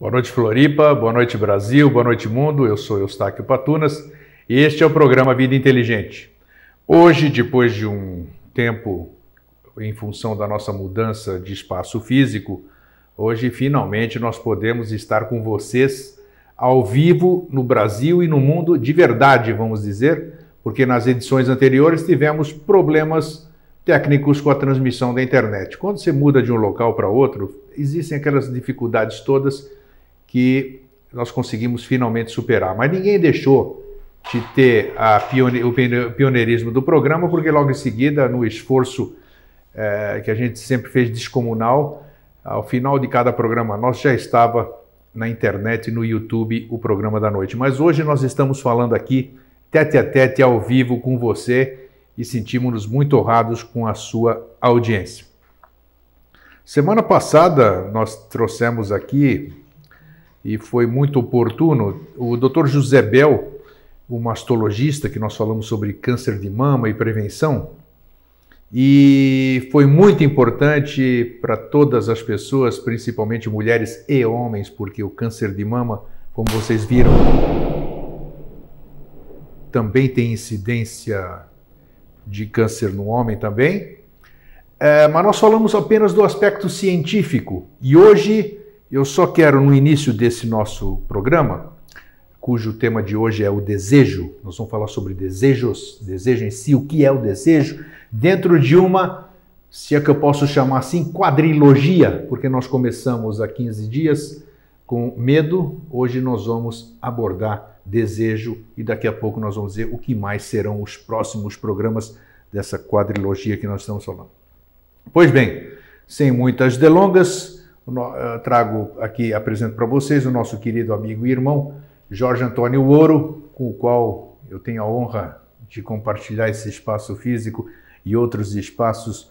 Boa noite, Floripa, boa noite, Brasil, boa noite, mundo. Eu sou Eustáquio Patunas e este é o programa Vida Inteligente. Hoje, depois de um tempo em função da nossa mudança de espaço físico, hoje finalmente nós podemos estar com vocês ao vivo no Brasil e no mundo de verdade, vamos dizer, porque nas edições anteriores tivemos problemas técnicos com a transmissão da internet. Quando você muda de um local para outro, existem aquelas dificuldades todas que nós conseguimos finalmente superar. Mas ninguém deixou de ter o pioneirismo do programa, porque logo em seguida, no esforço que a gente sempre fez descomunal, ao final de cada programa nosso já estava na internet, no YouTube, o programa da noite. Mas hoje nós estamos falando aqui, tete a tete, ao vivo com você, e sentimos-nos muito honrados com a sua audiência. Semana passada nós trouxemos aqui, e foi muito oportuno, o Dr. José Bel, o mastologista, que nós falamos sobre câncer de mama e prevenção, e foi muito importante para todas as pessoas, principalmente mulheres e homens, porque o câncer de mama, como vocês viram, também tem incidência de câncer no homem também, mas nós falamos apenas do aspecto científico, e hoje eu só quero, no início desse nosso programa, cujo tema de hoje é o desejo, nós vamos falar sobre desejos, desejo em si, o que é o desejo, dentro de uma, se é que eu posso chamar assim, quadrilogia, porque nós começamos há 15 dias com medo, hoje nós vamos abordar desejo e daqui a pouco nós vamos ver o que mais serão os próximos programas dessa quadrilogia que nós estamos falando. Pois bem, sem muitas delongas, trago aqui, apresento para vocês o nosso querido amigo e irmão Jorge Antônio Ouro, com o qual eu tenho a honra de compartilhar esse espaço físico e outros espaços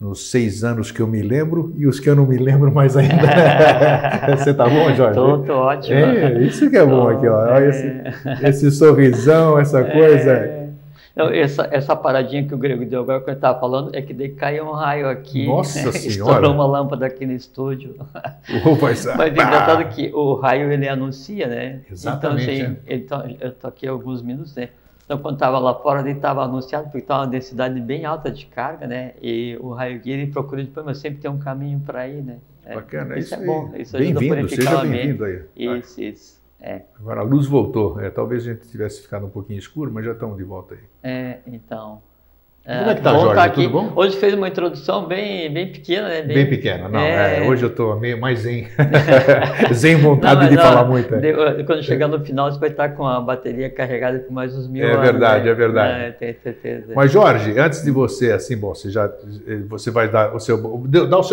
nos 6 anos que eu me lembro e os que eu não me lembro mais ainda. Você tá bom, Jorge? Tô ótimo. Isso que é bom aqui, ó. Olha esse sorrisão, essa coisa. Não, essa paradinha que o Grego deu agora que eu estava falando é que daí caiu um raio aqui. Nossa Senhora! Estourou uma lâmpada aqui no estúdio. Mas é engraçado que o raio ele anuncia, né? Exatamente. Então, assim, eu tô aqui há alguns minutos, né? Então, quando estava lá fora, ele estava anunciado, porque estava uma densidade bem alta de carga, né? E o raio guia ele procura depois, mas sempre tem um caminho para ir, né? Bacana, isso é aí. Bom. Isso ajuda a bem-vindo, seja bem-vindo aí. Isso. Agora a luz voltou. Talvez a gente tivesse ficado um pouquinho escuro, mas já estamos de volta aí. Então. Como é que tá, Jorge? Aqui. Tudo bom? Hoje fez uma introdução bem pequena, né? Bem pequena, não. Hoje eu estou meio mais zen. Zen vontade de falar muito. Quando chegar no final, você vai estar com a bateria carregada por mais uns 1000 anos. É verdade. Tenho certeza. Mas, Jorge, antes de você, assim, bom, você vai dar o seu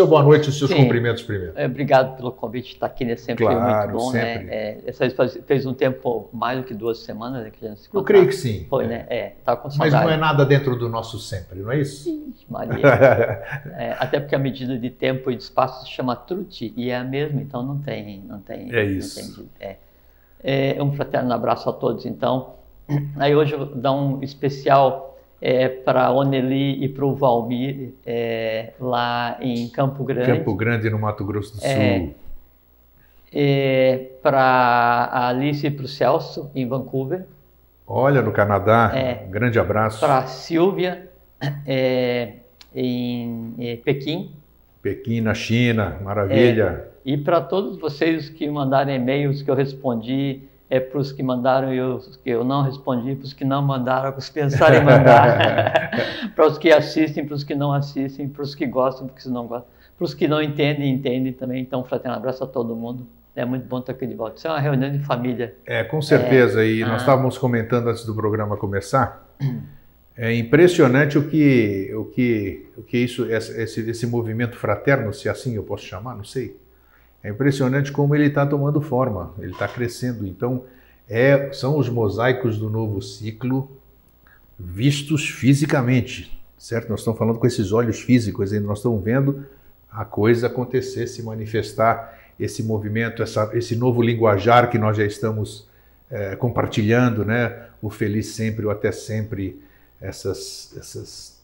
boa noite e os seus cumprimentos primeiro. Obrigado pelo convite, estar aqui, né? Sempre muito bom, sempre. Né? Essa vez fez um tempo, mais do que 2 semanas, né? Que a gente se eu creio que sim. Foi, né? Tava com saudade. Mas não é nada dentro do nosso sempre, não é isso? Sim, Maria. Até porque a medida de tempo e de espaço se chama truce e é a mesma, então não tem. É isso. Um fraterno abraço a todos, então. Aí hoje eu vou dar um especial para a Oneli e para o Valmir, lá em Campo Grande. Campo Grande, no Mato Grosso do Sul. Para a Alice e para o Celso, em Vancouver. Olha, no Canadá. Um grande abraço. Para a Silvia, em Pequim. Pequim, na China, maravilha. E para todos vocês que mandaram e-mails que eu respondi, para os que mandaram e os que eu não respondi, para os que não mandaram, para os que pensaram em mandar, para os que assistem, para os que não assistem, para os que gostam, para os que não gostam, para os que não entendem também. Então, um fraterno abraço a todo mundo. É muito bom estar aqui de volta. Isso é uma reunião de família. Com certeza. E nós estávamos comentando antes do programa começar. É impressionante o que esse movimento fraterno, se assim eu posso chamar, não sei. É impressionante como ele está tomando forma, ele está crescendo. Então, são os mosaicos do novo ciclo vistos fisicamente, certo? Nós estamos falando com esses olhos físicos, nós estamos vendo a coisa acontecer, se manifestar, esse movimento, esse novo linguajar que nós já estamos compartilhando, né? O feliz sempre, o até sempre,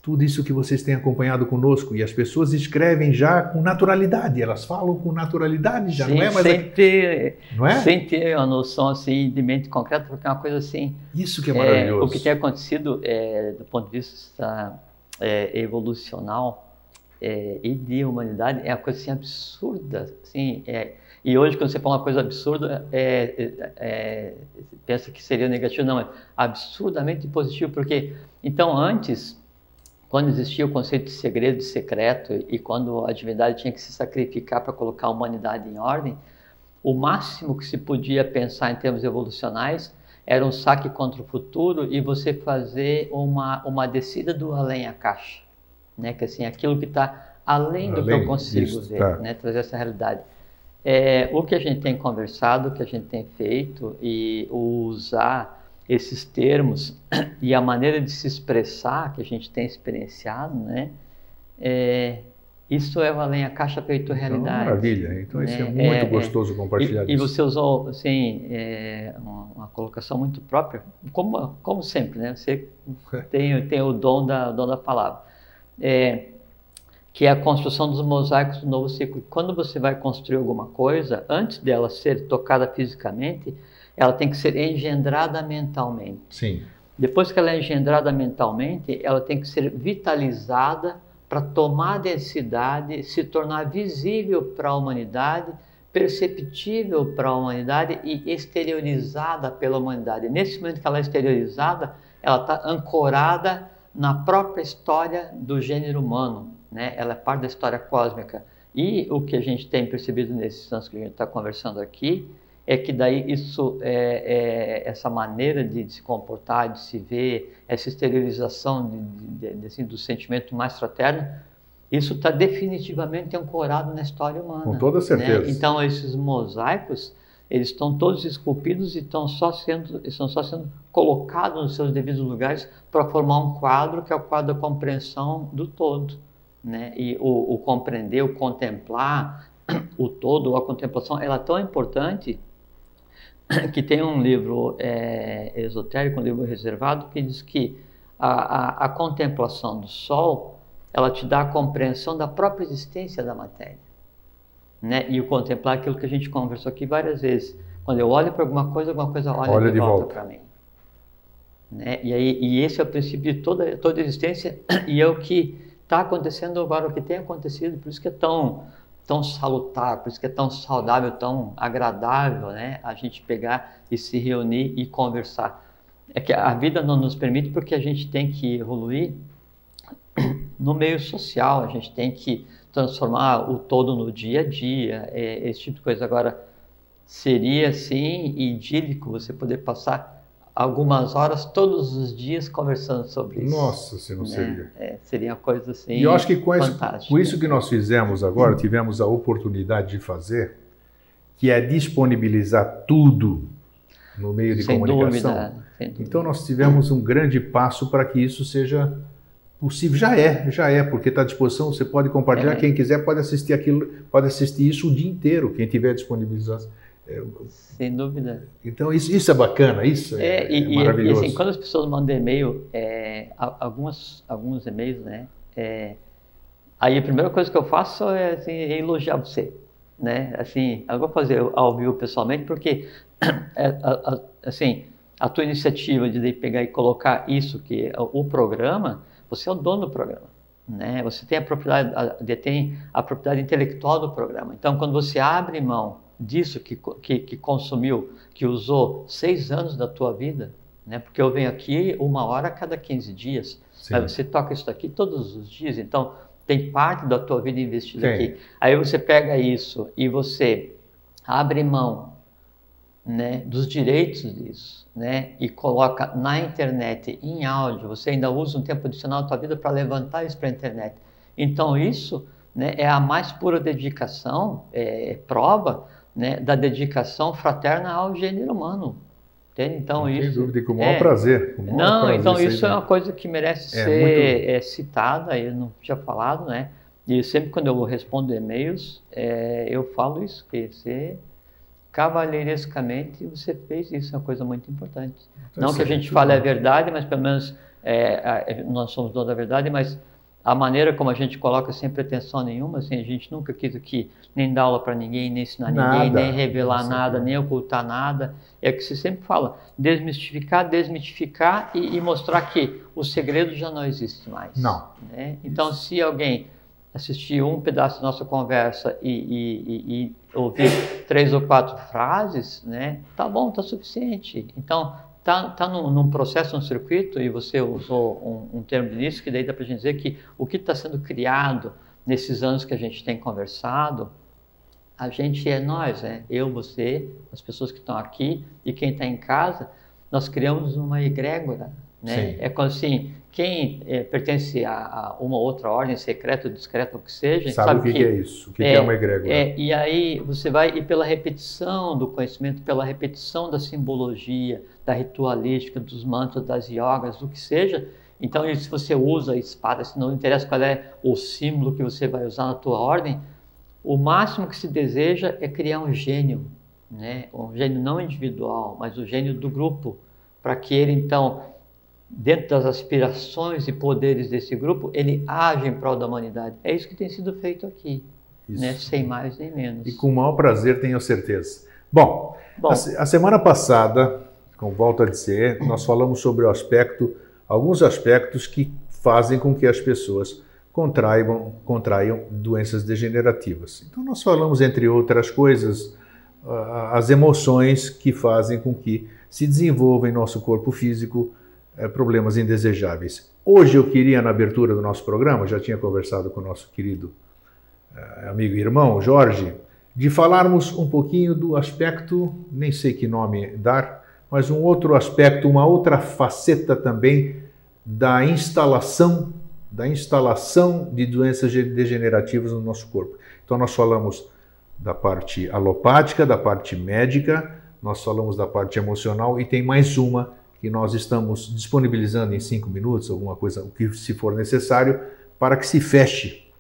tudo isso que vocês têm acompanhado conosco, e as pessoas escrevem já com naturalidade, elas falam com naturalidade já, sim, não é? Mas sem ter uma noção assim de mente concreta, porque é uma coisa assim... Isso que é maravilhoso. O que tem acontecido do ponto de vista evolucional e de humanidade é uma coisa assim absurda, assim, e hoje quando você fala uma coisa absurda, pensa que seria negativo, não, é absurdamente positivo, porque então antes, quando existia o conceito de segredo, de secreto, e quando a divindade tinha que se sacrificar para colocar a humanidade em ordem, o máximo que se podia pensar em termos evolucionais era um saque contra o futuro e você fazer uma descida do além a caixa, né? Que assim, aquilo que está além do que eu consigo ver, tá, né? Trazer essa realidade. O que a gente tem conversado, o que a gente tem feito e usar esses termos e a maneira de se expressar que a gente tem experienciado, né? Isso é o além a caixa feito realidade. Maravilha, então isso é muito gostoso compartilhar isso. E você usou, assim, uma colocação muito própria, como sempre, né? Você tem o dom da palavra. Que é a construção dos mosaicos do novo ciclo. Quando você vai construir alguma coisa, antes dela ser tocada fisicamente, ela tem que ser engendrada mentalmente. Sim. Depois que ela é engendrada mentalmente, ela tem que ser vitalizada para tomar densidade, se tornar visível para a humanidade, perceptível para a humanidade e exteriorizada pela humanidade. Nesse momento que ela é exteriorizada, ela está ancorada na própria história do gênero humano, né? Ela é parte da história cósmica. E o que a gente tem percebido nesses instantes que a gente está conversando aqui é que daí isso, essa maneira de se comportar, de se ver, essa exteriorização assim, do sentimento mais fraterno, isso está definitivamente ancorado na história humana. Com toda certeza. Né? Então esses mosaicos, eles estão todos esculpidos e estão só sendo colocados nos seus devidos lugares para formar um quadro que é o quadro da compreensão do todo. Né? E o compreender, o contemplar o todo, a contemplação, ela é tão importante que tem um livro esotérico, um livro reservado, que diz que a contemplação do sol, ela te dá a compreensão da própria existência da matéria. Né? E o contemplar aquilo que a gente conversou aqui várias vezes. Quando eu olho para alguma coisa olha de volta para mim. Né? E esse é o princípio de toda existência e é o que está acontecendo agora, o que tem acontecido, por isso que é tão salutar, por isso que é tão saudável, tão agradável, né? A gente pegar e se reunir e conversar. É que a vida não nos permite porque a gente tem que evoluir no meio social, a gente tem que transformar o todo no dia a dia, esse tipo de coisa. Agora, seria assim idílico você poder passar algumas horas todos os dias conversando sobre isso. Nossa, se não seria. Seria uma coisa assim. E eu acho que com fantástica. isso que nós fizemos agora, tivemos a oportunidade de fazer, que é disponibilizar tudo no meio de comunicação. Sem dúvida. Então nós tivemos um grande passo para que isso seja possível. Já é, porque está à disposição, você pode compartilhar, quem quiser pode assistir aquilo, pode assistir isso o dia inteiro, quem tiver disponibilização. Sem dúvida. Então isso é bacana, isso é maravilhoso. E assim, quando as pessoas mandam e-mail, alguns e-mails, né? Aí a primeira coisa que eu faço assim, é elogiar você, né? Assim, eu vou fazer ao vivo pessoalmente porque assim, a tua iniciativa de pegar e colocar isso que o programa, você é o dono do programa, né? Você tem a propriedade intelectual do programa. Então, quando você abre mão disso que consumiu, que usou 6 anos da tua vida, né? Porque eu venho aqui 1 hora a cada 15 dias, mas você toca isso daqui todos os dias, então tem parte da tua vida investida aqui. Aí você pega isso e você abre mão, né, dos direitos disso, né, e coloca na internet, em áudio, você ainda usa um tempo adicional da tua vida para levantar isso para a internet. Então isso, né, é a mais pura dedicação, prova, né, da dedicação fraterna ao gênero humano. Entende? Então, não isso. Sem dúvida, com o maior prazer. Então isso é uma coisa que merece ser citada, eu não tinha falado, né? E sempre quando eu respondo e-mails, eu falo isso, que você cavalheirescamente você fez isso, é uma coisa muito importante. Não que a gente fale a verdade, mas pelo menos nós somos donos da verdade, mas a maneira como a gente coloca sem pretensão nenhuma, assim, a gente nunca quis aqui nem dar aula para ninguém, nem ensinar ninguém, nem revelar nada, nem ocultar nada. É o que se sempre fala, desmitificar e mostrar que o segredo já não existe mais. Não. Né? Então, se alguém assistir um pedaço da nossa conversa e ouvir 3 ou 4 frases, né, tá bom, tá suficiente. Então, tá num processo, num circuito, e você usou um termo de início, que daí dá para a gente dizer que o que está sendo criado nesses anos que a gente tem conversado, a gente é nós, né? Eu, você, as pessoas que estão aqui e quem está em casa, nós criamos uma egrégora, né? Sim. É como assim, quem pertence a uma outra ordem, secreta ou discreta, o que seja, sabe o que é isso, o que é uma egrégora. E aí você vai, e pela repetição do conhecimento, pela repetição da simbologia, da ritualística, dos mantras, das yogas, do que seja, então se você usa a espada, se não interessa qual é o símbolo que você vai usar na tua ordem, o máximo que se deseja é criar um gênio, né? Um gênio não individual, mas o gênio do grupo, para que ele então, dentro das aspirações e poderes desse grupo, ele age em prol da humanidade. É isso que tem sido feito aqui, né? Sem mais nem menos. E com o maior prazer, tenho certeza. Bom, a semana passada, com volta a dizer, nós falamos sobre alguns aspectos que fazem com que as pessoas contraiam doenças degenerativas. Então nós falamos, entre outras coisas, as emoções que fazem com que se desenvolva em nosso corpo físico problemas indesejáveis. Hoje eu queria, na abertura do nosso programa, já tinha conversado com o nosso querido amigo e irmão Jorge, de falarmos um pouquinho do aspecto, nem sei que nome dar, mas um outro aspecto, uma outra faceta também da instalação de doenças degenerativas no nosso corpo. Então nós falamos da parte alopática, da parte médica, nós falamos da parte emocional e tem mais uma que nós estamos disponibilizando em 5 minutos, alguma coisa, o que se for necessário, para que se feche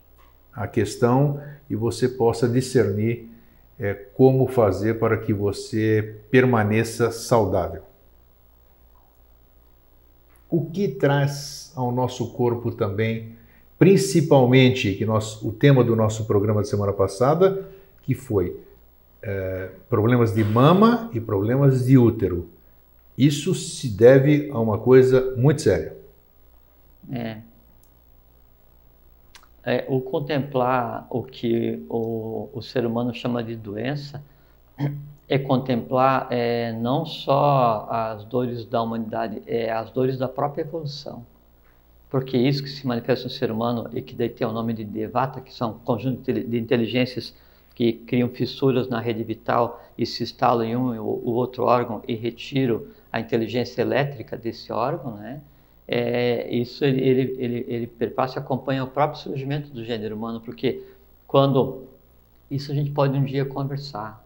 a questão e você possa discernir como fazer para que você permaneça saudável. O que traz ao nosso corpo também, principalmente, o tema do nosso programa de semana passada, que foi problemas de mama e problemas de útero. Isso se deve a uma coisa muito séria. O contemplar o que o ser humano chama de doença é contemplar não só as dores da humanidade, as dores da própria evolução. Porque isso que se manifesta no ser humano e que daí tem o nome de Devata, que são um conjunto de inteligências que criam fissuras na rede vital e se instalam em um ou outro órgão e retiram a inteligência elétrica desse órgão, né? Isso ele perpassa e acompanha o próprio surgimento do gênero humano, porque isso a gente pode um dia conversar.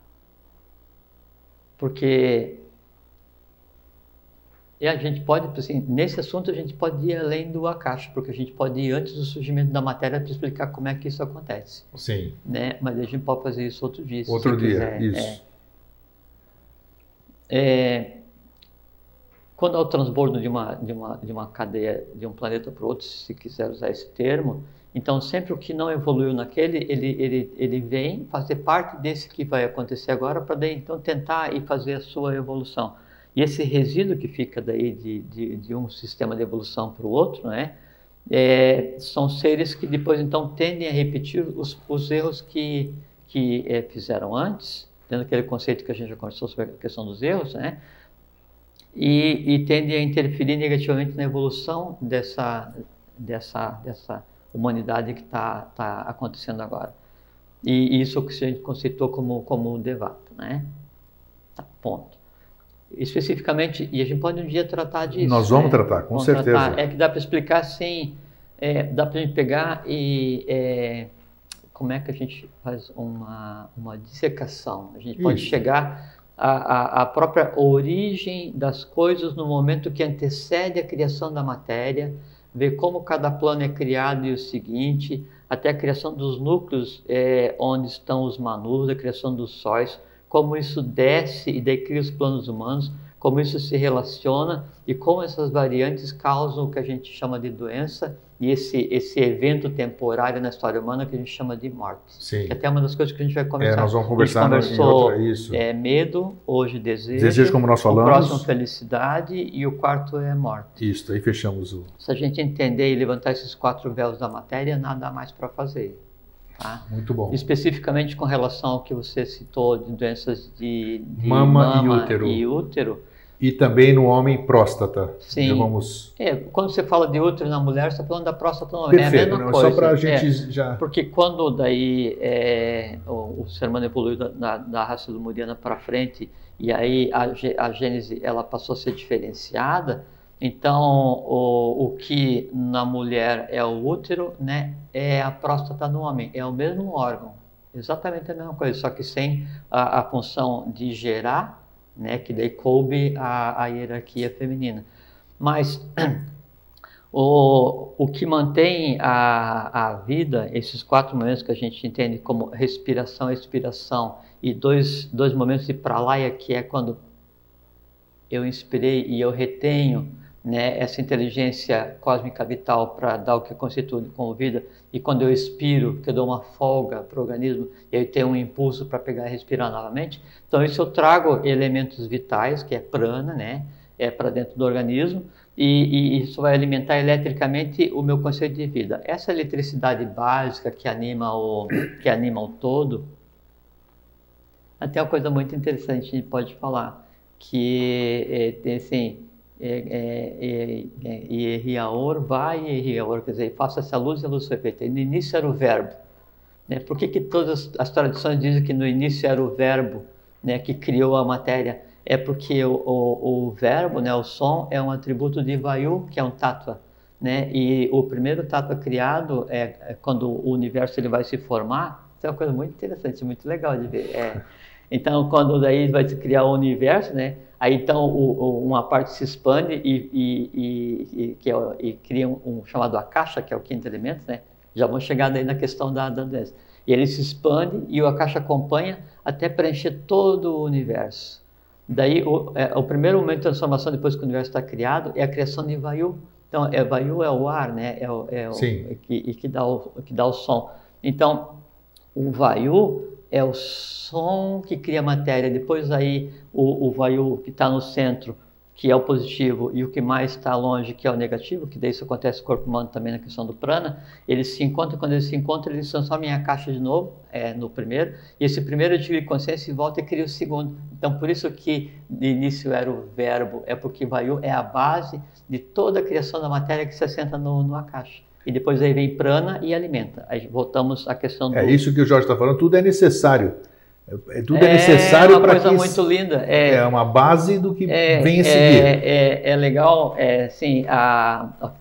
Porque a gente pode, assim, nesse assunto a gente pode ir além do Akasha, porque a gente pode ir antes do surgimento da matéria para explicar como é que isso acontece. Sim. Né? Mas a gente pode fazer isso outro dia. Outro dia, isso. Quando há o transbordo de uma cadeia, de um planeta para o outro, se quiser usar esse termo, então sempre o que não evoluiu naquele, ele vem fazer parte desse que vai acontecer agora, para daí então tentar e fazer a sua evolução. E esse resíduo que fica daí de um sistema de evolução para o outro, né, são seres que depois então tendem a repetir os erros que fizeram antes, tendo aquele conceito que a gente já conversou sobre a questão dos erros, né, e tendem a interferir negativamente na evolução dessa humanidade que está acontecendo agora. E isso que a gente conceitou como Devata, né? Tá, ponto. Especificamente, e a gente pode um dia tratar disso. Nós vamos tratar, com certeza. É que dá para explicar assim, dá para a gente pegar e como é que a gente faz uma dissecação. A gente pode chegar à própria origem das coisas no momento que antecede a criação da matéria, ver como cada plano é criado e o seguinte, até a criação dos núcleos onde estão os manus, a criação dos sóis, como isso desce e daí cria os planos humanos, como isso se relaciona e como essas variantes causam o que a gente chama de doença e esse evento temporário na história humana que a gente chama de morte. Sim. Que até é uma das coisas que a gente vai conversar. Nós vamos conversar em outra, isso. Medo, hoje desejo. Desejo, como nós falamos. O próximo, felicidade, e o quarto é morte. Isso, aí fechamos o... Se a gente entender e levantar esses 4 véus da matéria, nada mais para fazer. Tá? Muito bom. Especificamente com relação ao que você citou de doenças de mama e útero. E também no homem, próstata. Sim. Já vamos... Quando você fala de útero na mulher, você está falando da próstata no homem. Perfeito, é a mesma coisa. Só para a gente já... Porque quando daí o ser humano evoluiu da raça lumuriana para frente, e aí a gênese ela passou a ser diferenciada, então o que na mulher é o útero, né, é a próstata no homem. É o mesmo órgão. Exatamente a mesma coisa, só que sem a função de gerar, né, que daí coube a hierarquia feminina. Mas o que mantém a vida, esses 4 momentos que a gente entende como respiração, expiração, e dois momentos de pralaya, que é quando eu inspirei e eu retenho, né, essa inteligência cósmica vital para dar o que constitui como vida, e quando eu expiro, que eu dou uma folga para o organismo, e aí tem um impulso para pegar e respirar novamente. Então isso eu trago elementos vitais, que é prana, né, para dentro do organismo, e isso vai alimentar eletricamente o meu conceito de vida. Essa eletricidade básica que anima o todo, até uma coisa muito interessante a gente pode falar, que tem assim, Ierriaor vai e Ierriaor, quer dizer, faça-se a luz e a luz foi feita. E no início era o verbo. Né? Por que todas as tradições dizem que no início era o verbo, né, que criou a matéria? É porque o verbo, né, o som, é um atributo de Vayu, que é um tattva. Né? E o primeiro tattva criado é quando o universo ele vai se formar. Isso é uma coisa muito interessante, muito legal de ver. Então, quando daí vai se criar o universo, né? Aí então uma parte se expande e cria um chamado Akasha, que é o quinto elemento, né? Já vamos chegar daí na questão da doença. E ele se expande e o Akasha acompanha até preencher todo o universo. Daí o primeiro momento de transformação depois que o universo está criado é a criação de Vayu. Então, Vayu é o ar, né? Que dá o som. Então, o Vayu é o som que cria a matéria. Depois aí o Vayu que está no centro, que é o positivo, e o que mais está longe, que é o negativo, que daí isso acontece no corpo humano também na questão do prana, eles se encontram, quando eles se encontram, eles se transformam em Akasha de novo, no primeiro, e esse primeiro adquire consciência e volta e cria o segundo. Então por isso que de início era o verbo, é porque Vayu é a base de toda a criação da matéria que se assenta no Akasha. E depois aí vem prana e alimenta. Aí voltamos à questão do... É isso que o Jorge está falando, tudo é necessário. Tudo é necessário para que... É uma coisa muito linda. É uma base do que vem a seguir. É legal, assim,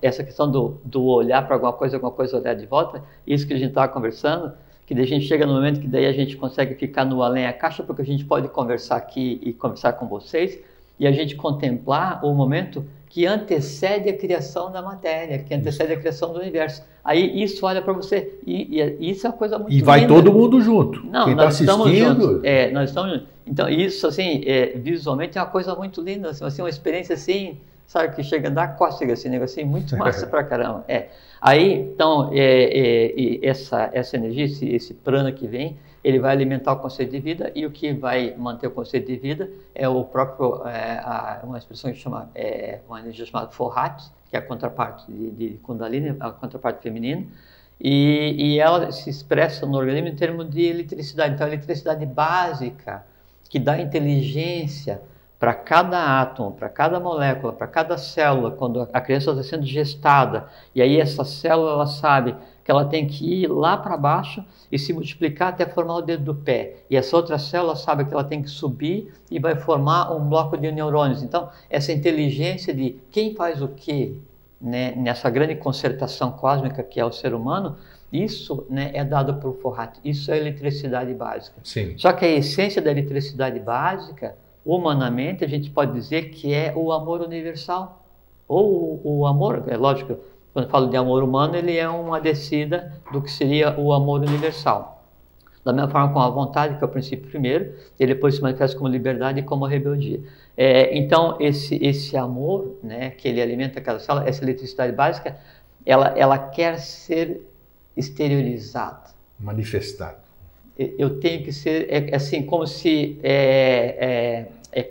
essa questão do olhar para alguma coisa olhar de volta, isso que a gente estava conversando, que daí a gente chega no momento que daí a gente consegue ficar no além a caixa, porque a gente pode conversar aqui e conversar com vocês, e a gente contemplar o momento que antecede a criação da matéria, que antecede a criação do universo. Aí isso olha para você, e isso é uma coisa muito linda. E vai todo mundo junto. Não, quem nós está assistindo... estamos juntos. Nós estamos juntos. Então isso, assim, visualmente é uma coisa muito linda, assim, uma experiência assim, sabe, que chega a dar cócega, assim, negócio assim, muito massa pra caramba. Aí, então, essa energia, esse prana que vem, ele vai alimentar o conceito de vida, e o que vai manter o conceito de vida é o próprio, uma expressão que chama, uma energia chamada Forhat, que é a contraparte de Kundalini, a contraparte feminina, e ela se expressa no organismo em termos de eletricidade. Então, a eletricidade básica, que dá inteligência para cada átomo, para cada molécula, para cada célula, quando a criança está sendo gestada, e aí essa célula ela sabe que ela tem que ir lá para baixo e se multiplicar até formar o dedo do pé. E essa outra célula sabe que ela tem que subir e vai formar um bloco de neurônios. Então, essa inteligência de quem faz o quê, né, nessa grande concertação cósmica que é o ser humano, isso, né, é dado por Forhat. Isso é eletricidade básica. Sim. Só que a essência da eletricidade básica, humanamente, a gente pode dizer que é o amor universal. Ou o amor, é lógico, quando eu falo de amor humano, ele é uma descida do que seria o amor universal. Da mesma forma com a vontade, que é o princípio primeiro, ele depois se manifesta como liberdade e como rebeldia. Então, esse amor, né, que ele alimenta aquela célula, essa eletricidade básica, ela quer ser exteriorizada. Manifestado. Eu tenho que ser, assim, como se,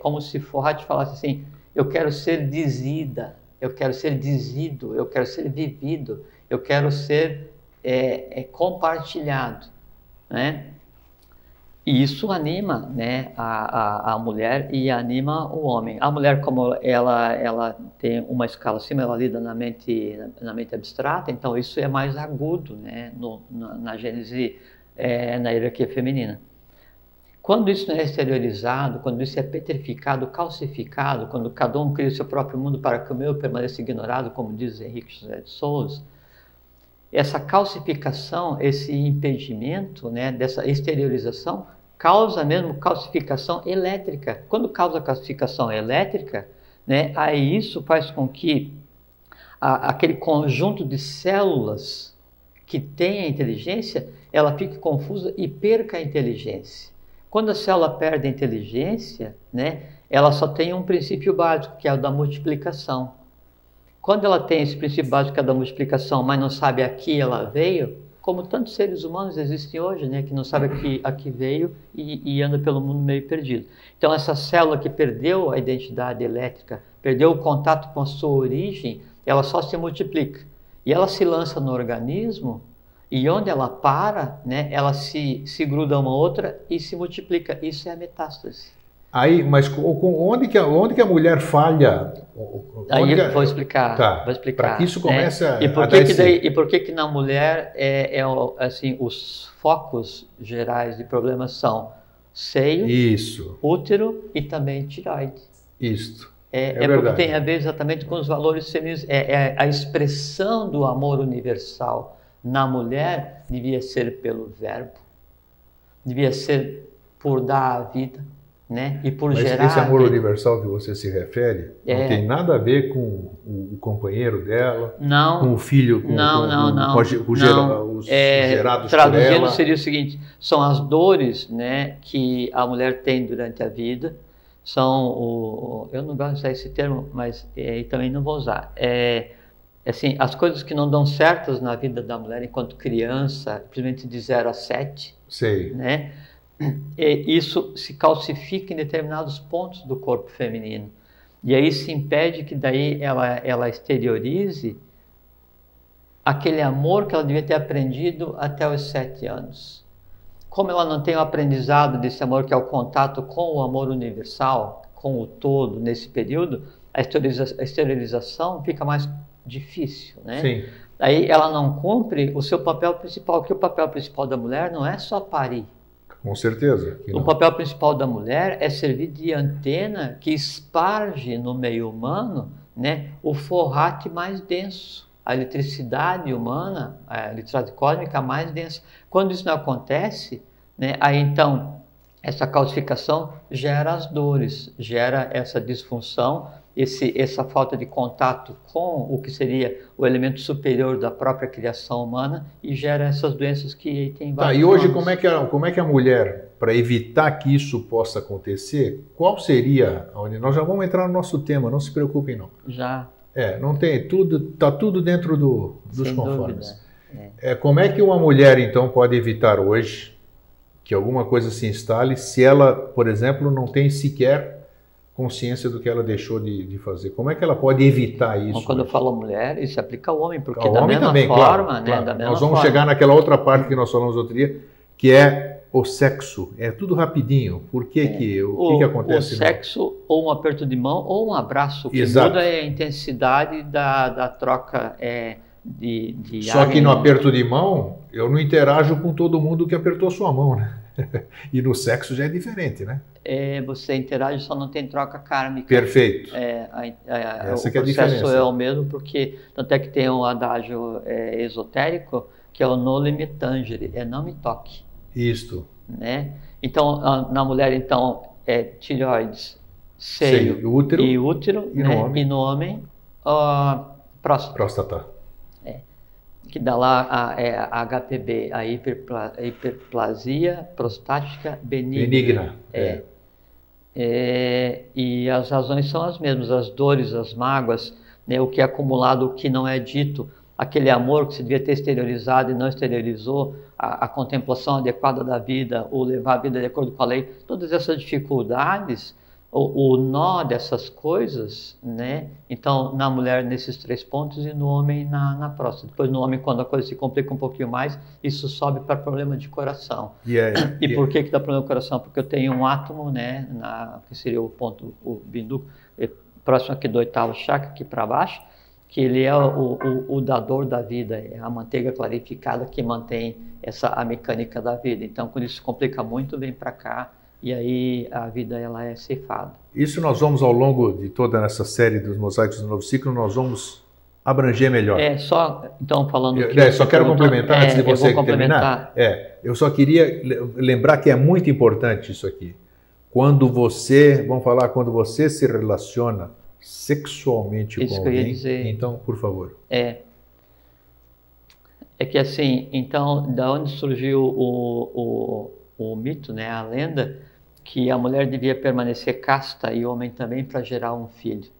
como se Forrat falasse assim, eu quero ser dizida, eu quero ser dizido, eu quero ser vivido, eu quero ser compartilhado, né? E isso anima, né, a mulher e anima o homem. A mulher, como ela tem uma escala acima, ela lida na mente abstrata, então isso é mais agudo, né, na gênese, na hierarquia feminina. Quando isso não é exteriorizado, quando isso é petrificado, calcificado, quando cada um cria o seu próprio mundo para que o meu permaneça ignorado, como diz Henrique José de Souza, essa calcificação, esse impedimento, né, dessa exteriorização, causa mesmo calcificação elétrica. Quando causa calcificação elétrica, né, aí isso faz com que aquele conjunto de células que tem a inteligência, ela fique confusa e perca a inteligência. Quando a célula perde a inteligência, né, ela só tem um princípio básico, que é o da multiplicação. Quando ela tem esse princípio básico, que é da multiplicação, mas não sabe a que ela veio, como tantos seres humanos existem hoje, né, que não sabe a que veio e anda pelo mundo meio perdido. Então, essa célula que perdeu a identidade elétrica, perdeu o contato com a sua origem, ela só se multiplica. E ela se lança no organismo, e onde ela para, né, ela se gruda uma outra e se multiplica. Isso é a metástase. Aí, mas onde que a mulher falha? Aí eu vou explicar. Tá, vou explicar. Para que isso comece a E por que na mulher assim, os focos gerais de problemas são seio, útero e também tireoide. Isso. Porque tem a ver exatamente com os valores femininos. A expressão do amor universal na mulher devia ser pelo verbo, devia ser por dar a vida, né? E por gerar. Esse amor universal que você se refere não tem nada a ver com o companheiro dela, não, com o filho, com os gerados por ela. Traduzindo seria o seguinte: são as dores, né, que a mulher tem durante a vida. Eu não gosto de usar esse termo, mas também não vou usar. Assim, as coisas que não dão certas na vida da mulher enquanto criança, principalmente de 0 a 7, sei, né? Isso se calcifica em determinados pontos do corpo feminino. E aí se impede que daí ela exteriorize aquele amor que ela devia ter aprendido até os 7 anos. Como ela não tem o aprendizado desse amor, que é o contato com o amor universal, com o todo, nesse período, a exteriorização fica mais difícil, né? Sim. Aí ela não cumpre o seu papel principal, que o papel principal da mulher não é só parir. Com certeza. O papel principal da mulher é servir de antena que esparge no meio humano, né, o Forrat mais denso, a eletricidade humana, a eletricidade cósmica mais densa. Quando isso não acontece, né, aí então essa calcificação gera as dores, gera essa disfunção, essa falta de contato com o que seria o elemento superior da própria criação humana e gera essas doenças que tem vários e hoje nomes. como é que a mulher, para evitar que isso possa acontecer, qual seria, nós já vamos entrar no nosso tema, não se preocupem não. Já. Não tem, está tudo dentro dos Sem conformes. dúvida. Como é que uma mulher então pode evitar hoje que alguma coisa se instale se ela, por exemplo, não tem sequer consciência do que ela deixou de fazer? Como é que ela pode evitar isso? Então, quando eu falo mulher, isso se aplica ao homem, porque ao da homem mesma também, forma, claro, né? Da mesma nós vamos chegar naquela outra parte que nós falamos outro dia, que é o sexo. É tudo rapidinho. Por que o que acontece? O sexo, ou um aperto de mão, ou um abraço. O que Exato. muda é a intensidade da troca de Só que no aperto de mão, eu não interajo com todo mundo que apertou sua mão, né? E no sexo já é diferente, né? Você interage, só não tem troca kármica. Perfeito. O processo é o mesmo, porque tanto é que tem um adágio esotérico, que é o noli me tangere, não me toque. Isto. Né? Então, na mulher, então, é tireoides, seio e útero, e, né? E no homem, próstata. Próstata. que dá lá a HPB, a hiperplasia prostática benigna. E as razões são as mesmas, as dores, as mágoas, né, o que é acumulado, o que não é dito, aquele amor que se devia ter exteriorizado e não exteriorizou, a contemplação adequada da vida, o levar a vida de acordo com a lei, todas essas dificuldades, o nó dessas coisas, né? Então, na mulher nesses 3 pontos e no homem na próstata. Depois no homem, quando a coisa se complica um pouquinho mais, isso sobe para problema de coração. E por que dá problema de coração? Porque eu tenho um átomo, né, que seria o ponto, o bindu, próximo aqui do 8º chakra, aqui para baixo, que ele é o dador da vida, é a manteiga clarificada que mantém a mecânica da vida. Então, quando isso complica muito, vem para cá, e aí a vida ela é ceifada. Isso nós vamos, ao longo de toda essa série dos Mosaicos do Novo Ciclo, nós vamos abranger melhor. Então, falando... Só quero complementar, antes de você terminar. Eu só queria lembrar que é muito importante isso aqui. Quando você se relaciona sexualmente com alguém, então, por favor. É que assim, então, da onde surgiu o mito, né, a lenda, que a mulher devia permanecer casta e o homem também para gerar um filho.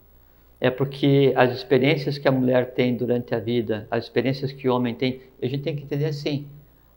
É porque as experiências que a mulher tem durante a vida, as experiências que o homem tem, a gente tem que entender assim,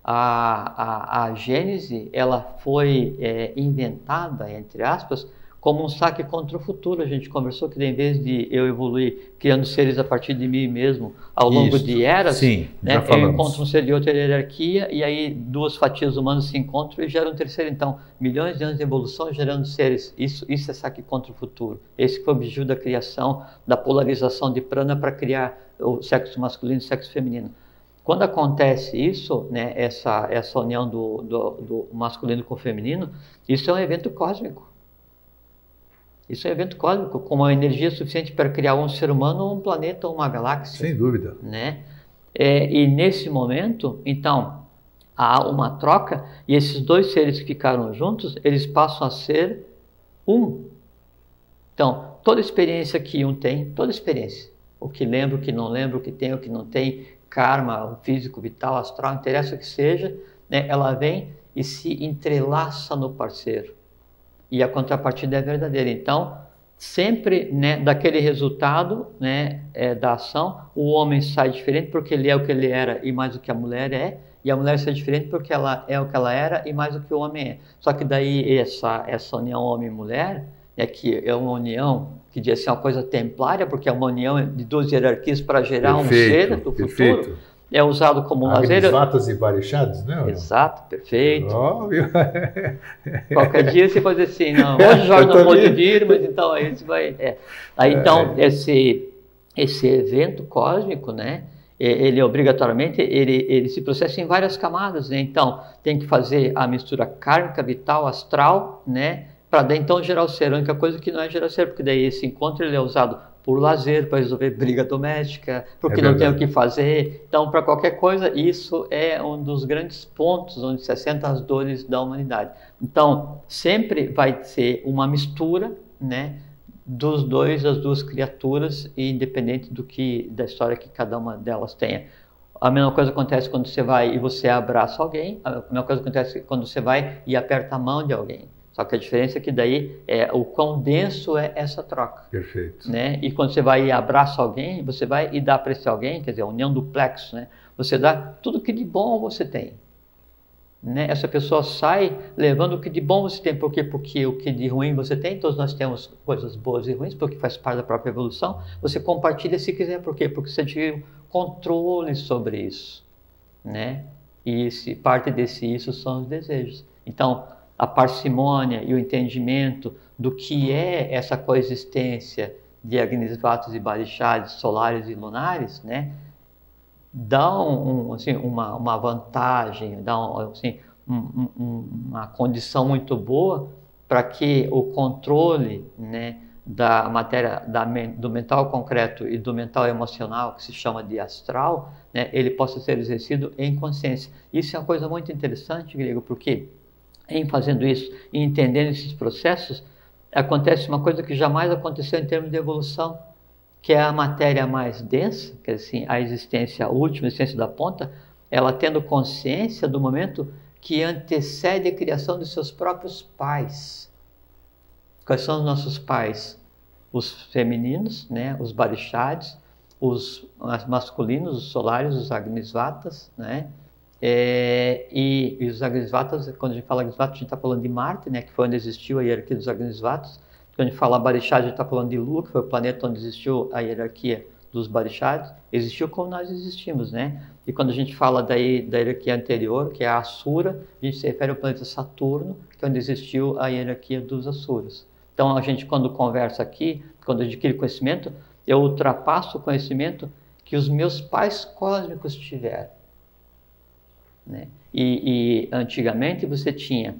a Gênese, ela foi inventada, entre aspas, como um saque contra o futuro. A gente conversou que em vez de eu evoluir criando seres a partir de mim mesmo ao longo de eras, sim, né, eu encontro um ser de outra hierarquia e aí 2 fatias humanas se encontram e geram um terceiro. Então, milhões de anos de evolução gerando seres. Isso é saque contra o futuro. Esse foi o objetivo da criação, da polarização de prana para criar o sexo masculino e o sexo feminino. Quando acontece isso, né, essa união do masculino com o feminino, isso é um evento cósmico. Isso é um evento cósmico, com uma energia suficiente para criar um ser humano, um planeta ou uma galáxia. Sem dúvida. Né? E nesse momento, então, há uma troca e esses 2 seres que ficaram juntos, eles passam a ser um. Então, toda experiência que um tem, toda experiência, o que lembra, o que não lembra, o que tem, o que não tem, karma, o físico, vital, astral, interessa o que seja, né, ela vem e se entrelaça no parceiro. E a contrapartida é verdadeira. Então, sempre, né, daquele resultado, né, da ação, o homem sai diferente porque ele é o que ele era e mais do que a mulher é, e a mulher sai diferente porque ela é o que ela era e mais do que o homem é. Só que daí essa união homem-mulher, que é uma união que diz assim, uma coisa templária, porque é uma união de 2 hierarquias para gerar um ser do futuro. É usado como lazer. Vatas e barixados, né? Exato, perfeito. Óbvio. Qualquer dia você pode dizer assim, não, hoje o Jorge não pode vir, mas então aí você vai... Aí então, esse evento cósmico, né, ele obrigatoriamente, ele se processa em várias camadas, né? Então, tem que fazer a mistura kármica, vital, astral, né, para daí então gerar o ser, a única coisa que não é gerar o ser, porque daí esse encontro ele é usado por lazer, para resolver briga doméstica, porque não tem o que fazer. Então, para qualquer coisa, isso é um dos grandes pontos onde se assentam as dores da humanidade. Então, sempre vai ser uma mistura, né, das 2 criaturas, independente da história que cada uma delas tenha. A mesma coisa acontece quando você vai e você abraça alguém, a mesma coisa acontece quando você vai e aperta a mão de alguém. Só que a diferença é que daí o quão denso é essa troca. Perfeito. Né? E quando você vai e abraça alguém, você vai e dá para esse alguém, quer dizer, a união do plexo, né? Você dá tudo que de bom você tem. Né? Essa pessoa sai levando o que de bom você tem. Por quê? Porque o que de ruim você tem, todos nós temos coisas boas e ruins, porque faz parte da própria evolução. Você compartilha se quiser. Por quê? Porque você tem controle sobre isso. Né? E parte desse isso são os desejos. Então, a parcimônia e o entendimento do que é essa coexistência de Agnisvatas e Barixades, solares e lunares, né, dá assim, uma vantagem, dá assim, uma condição muito boa para que o controle, né, da matéria, do mental concreto e do mental emocional, que se chama de astral, né, ele possa ser exercido em consciência. Isso é uma coisa muito interessante, Grego, porque em fazendo isso e entendendo esses processos, acontece uma coisa que jamais aconteceu em termos de evolução, que é a matéria mais densa, que é assim, a existência, a última existência da ponta, ela tendo consciência do momento que antecede a criação de seus próprios pais. Quais são os nossos pais? Os femininos, né? Os Barixades, os masculinos, os Solares, os Agnisvatas, né? E os Agnisvatas, quando a gente fala Agnisvatas, a gente está falando de Marte, né? Que foi onde existiu a hierarquia dos Agnisvatas. Quando a gente fala Barixades, a gente está falando de Lua, que foi o planeta onde existiu a hierarquia dos Barixades. Existiu como nós existimos, né? E quando a gente fala da hierarquia anterior, que é a Asura, a gente se refere ao planeta Saturno, que é onde existiu a hierarquia dos Asuras. Então, a gente, quando conversa aqui, quando adquire conhecimento, eu ultrapasso o conhecimento que os meus pais cósmicos tiveram, né? E antigamente você tinha...